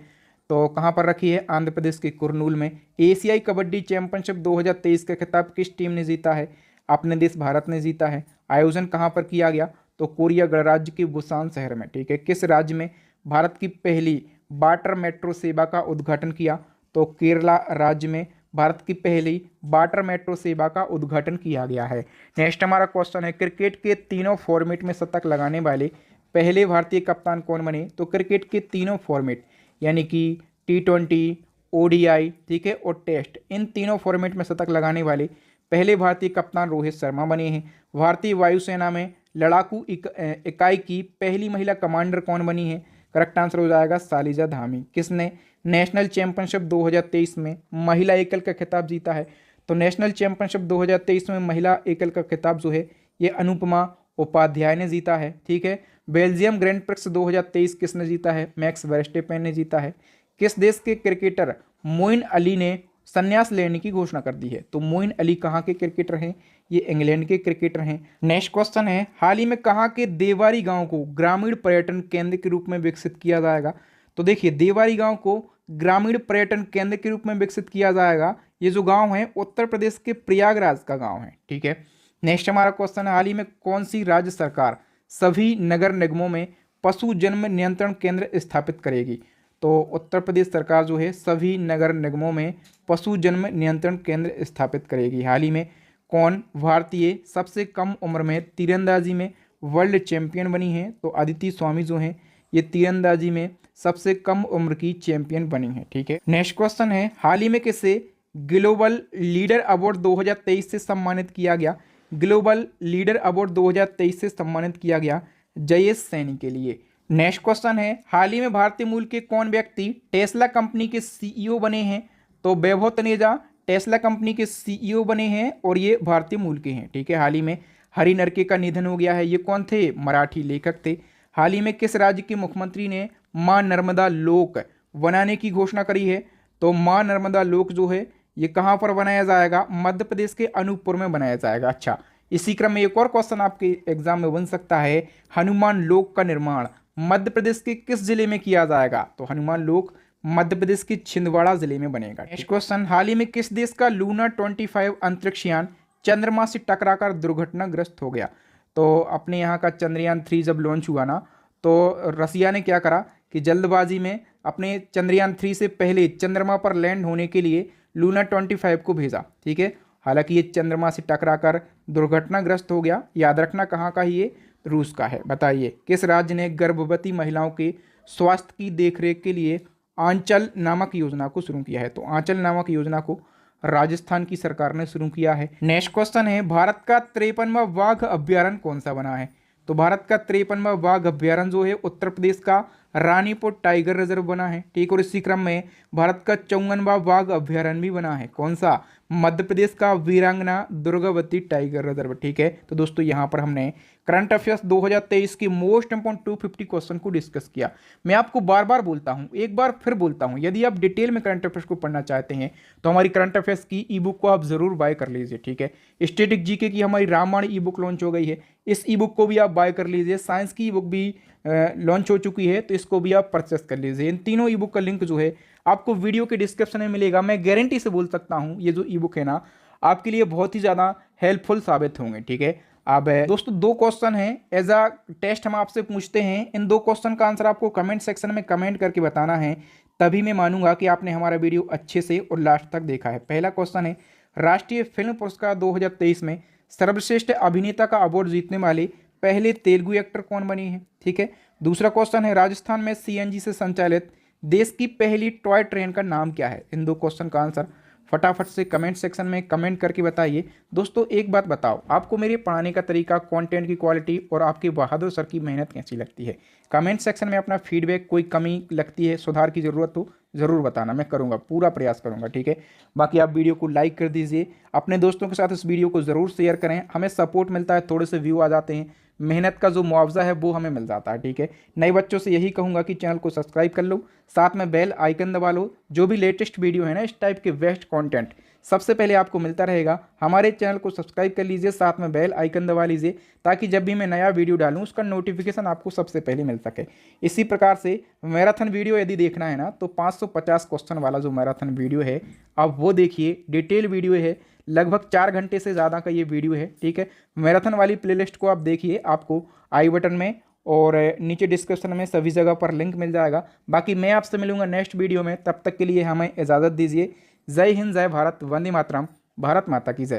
तो कहां पर रखी है? आंध्र प्रदेश के कुरनूल में। एशियाई कबड्डी चैंपियनशिप 2023 का खिताब किस टीम ने जीता है? अपने देश भारत ने जीता है। आयोजन कहां पर किया गया? तो कोरिया गणराज्य के बुसान शहर में, ठीक है। किस राज्य में भारत की पहली वाटर मेट्रो सेवा का उद्घाटन किया? तो केरला राज्य में भारत की पहली वाटर मेट्रो सेवा का उद्घाटन किया गया है। नेक्स्ट हमारा क्वेश्चन है, क्रिकेट के तीनों फॉर्मेट में शतक लगाने वाले पहले भारतीय कप्तान कौन बने? तो क्रिकेट के तीनों फॉर्मेट यानी कि T20, ODI, ठीक है, और टेस्ट, इन तीनों फॉर्मेट में शतक लगाने वाले पहले भारतीय कप्तान रोहित शर्मा बने हैं। भारतीय वायुसेना में लड़ाकू इकाई की पहली महिला कमांडर कौन बनी है? करेक्ट आंसर हो जाएगा शालिजा धामी। किसने नेशनल चैंपियनशिप 2023 में महिला एकल का खिताब जीता है? तो नेशनल चैंपियनशिप 2023 में महिला एकल का खिताब जो है ये अनुपमा उपाध्याय ने जीता है, ठीक है। बेल्जियम ग्रैंड प्रिक्स 2023 किसने जीता है? मैक्स वर्स्टेपेन ने जीता है। किस देश के क्रिकेटर मोइन अली ने संन्यास लेने की घोषणा कर दी है? तो मोइन अली कहाँ के क्रिकेटर हैं? ये इंग्लैंड के क्रिकेटर हैं। नेक्स्ट क्वेश्चन है, हाल ही में कहाँ के देवारी गांव को ग्रामीण पर्यटन केंद्र के रूप में विकसित किया जाएगा? तो देखिए, देवारी गांव को ग्रामीण पर्यटन केंद्र के रूप में विकसित किया जाएगा। ये जो गांव है उत्तर प्रदेश के प्रयागराज का गांव है, ठीक है। नेक्स्ट हमारा क्वेश्चन है, हाल ही में कौन सी राज्य सरकार सभी नगर निगमों में पशु जन्म नियंत्रण केंद्र स्थापित करेगी? तो उत्तर प्रदेश सरकार जो है सभी नगर निगमों में पशु जन्म नियंत्रण केंद्र स्थापित करेगी। हाल ही में कौन भारतीय सबसे कम उम्र में तीरंदाजी में वर्ल्ड चैंपियन बनी है? तो अदिति स्वामी जो हैं ये तीरंदाजी में सबसे कम उम्र की चैंपियन बनी है, ठीक है। नेक्स्ट क्वेश्चन है, हाल ही में किसे ग्लोबल लीडर अवार्ड 2023 से सम्मानित किया गया? ग्लोबल लीडर अवार्ड 2023 से सम्मानित किया गया जयेश सैनी के लिए। नेक्स्ट क्वेश्चन है, हाल ही में भारतीय मूल के कौन व्यक्ति टेस्ला कंपनी के सीईओ बने हैं? तो वैभव तनेजा टेस्ला कंपनी के सीईओ बने हैं और ये भारतीय मूल के हैं, ठीक है। हाल ही में हरि नरके का निधन हो गया है। ये कौन थे? मराठी लेखक थे। हाल ही में किस राज्य के मुख्यमंत्री ने मां नर्मदा लोक बनाने की घोषणा करी है? तो मां नर्मदा लोक जो है ये कहाँ पर बनाया जाएगा? मध्य प्रदेश के अनूपपुर में बनाया जाएगा। अच्छा, इसी क्रम में एक और क्वेश्चन आपके एग्जाम में बन सकता है, हनुमान लोक का निर्माण मध्य प्रदेश के किस जिले में किया जाएगा? तो हनुमान लोक मध्य प्रदेश के छिंदवाड़ा जिले में बनेगा। नेक्स्ट क्वेश्चन, हाल ही में किस देश का लूना 25 अंतरिक्षयान चंद्रमा से टकराकर दुर्घटनाग्रस्त हो गया? तो अपने यहाँ का चंद्रयान 3 जब लॉन्च हुआ ना, तो रसिया ने क्या करा कि जल्दबाजी में अपने चंद्रयान 3 से पहले चंद्रमा पर लैंड होने के लिए लूना 25 को भेजा, ठीक है। हालांकि ये चंद्रमा से टकराकर दुर्घटनाग्रस्त हो गया। याद रखना कहाँ का ही ये? रूस का है। बताइए, किस राज्य ने गर्भवती महिलाओं के स्वास्थ्य की देखरेख के लिए आंचल नामक योजना को शुरू किया है? तो आंचल नामक योजना को राजस्थान की सरकार ने शुरू किया है। नेक्स्ट क्वेश्चन है, भारत का 53वां बाघ अभ्यारण्य कौन सा बना है? तो भारत का 53वां बाघ अभ्यारण्य जो है उत्तर प्रदेश का रानीपुर टाइगर रिजर्व बना है, ठीक। और इसी क्रम में भारत का 54वां बाघ अभ्यारण्य भी बना है। कौन सा? मध्य प्रदेश का वीरांगना दुर्गावती टाइगर रिजर्व, ठीक है। तो दोस्तों यहाँ पर हमने करंट अफेयर्स 2023 की मोस्ट इंपोर्टेंट 250 क्वेश्चन को डिस्कस किया। मैं आपको बार बार बोलता हूँ, एक बार फिर बोलता हूँ, यदि आप डिटेल में करंट अफेयर्स को पढ़ना चाहते हैं तो हमारी करंट अफेयर्स की ई बुक को आप जरूर बाय कर लीजिए, ठीक है। स्टैटिक जीके की हमारी रामायण ई बुक लॉन्च हो गई है, इस ई बुक को भी आप बाय कर लीजिए। साइंस की ई बुक भी लॉन्च हो चुकी है, तो इसको भी आप परचेस कर लीजिए। इन तीनों ई बुक का लिंक जो है आपको वीडियो के डिस्क्रिप्शन में मिलेगा। मैं गारंटी से बोल सकता हूँ ये जो ई बुक है ना आपके लिए बहुत ही ज़्यादा हेल्पफुल साबित होंगे, ठीक है। अब दोस्तों 2 क्वेश्चन हैं एज अ टेस्ट हम आपसे पूछते हैं। इन 2 क्वेश्चन का आंसर आपको कमेंट सेक्शन में कमेंट करके बताना है। तभी मैं मानूंगा कि आपने हमारा वीडियो अच्छे से और लास्ट तक देखा है। पहला क्वेश्चन है, राष्ट्रीय फिल्म पुरस्कार 2023 में सर्वश्रेष्ठ अभिनेता का अवार्ड जीतने वाले पहले तेलुगु एक्टर कौन बने हैं? ठीक है। दूसरा क्वेश्चन है, राजस्थान में सीएनजी से संचालित देश की पहली टॉय ट्रेन का नाम क्या है? इन दो क्वेश्चन का आंसर फटाफट से कमेंट सेक्शन में कमेंट करके बताइए। दोस्तों एक बात बताओ, आपको मेरे पढ़ाने का तरीका, कंटेंट की क्वालिटी और आपके बहादुर सर की मेहनत कैसी लगती है? कमेंट सेक्शन में अपना फीडबैक, कोई कमी लगती है, सुधार की ज़रूरत हो ज़रूर बताना, मैं करूँगा, पूरा प्रयास करूँगा। ठीक है। बाकी आप वीडियो को लाइक कर दीजिए, अपने दोस्तों के साथ इस वीडियो को ज़रूर शेयर करें। हमें सपोर्ट मिलता है, थोड़े से व्यू आ जाते हैं, मेहनत का जो मुआवजा है वो हमें मिल जाता है। ठीक है। नए बच्चों से यही कहूँगा कि चैनल को सब्सक्राइब कर लो, साथ में बेल आइकन दबा लो। जो भी लेटेस्ट वीडियो है ना, इस टाइप के बेस्ट कंटेंट सबसे पहले आपको मिलता रहेगा। हमारे चैनल को सब्सक्राइब कर लीजिए, साथ में बेल आइकन दबा लीजिए, ताकि जब भी मैं नया वीडियो डालूं उसका नोटिफिकेशन आपको सबसे पहले मिल सके। इसी प्रकार से मैराथन वीडियो यदि देखना है ना, तो 550 क्वेश्चन वाला जो मैराथन वीडियो है आप वो देखिए, डिटेल वीडियो है, लगभग 4 घंटे से ज़्यादा का ये वीडियो है। ठीक है। मैराथन वाली प्लेलिस्ट को आप देखिए, आपको आई बटन में और नीचे डिस्क्रिप्शन में सभी जगह पर लिंक मिल जाएगा। बाकी मैं आपसे मिलूंगा नेक्स्ट वीडियो में, तब तक के लिए हमें इजाज़त दीजिए। जय हिंद, जय भारत, वंदे मातरम, भारत माता की जय।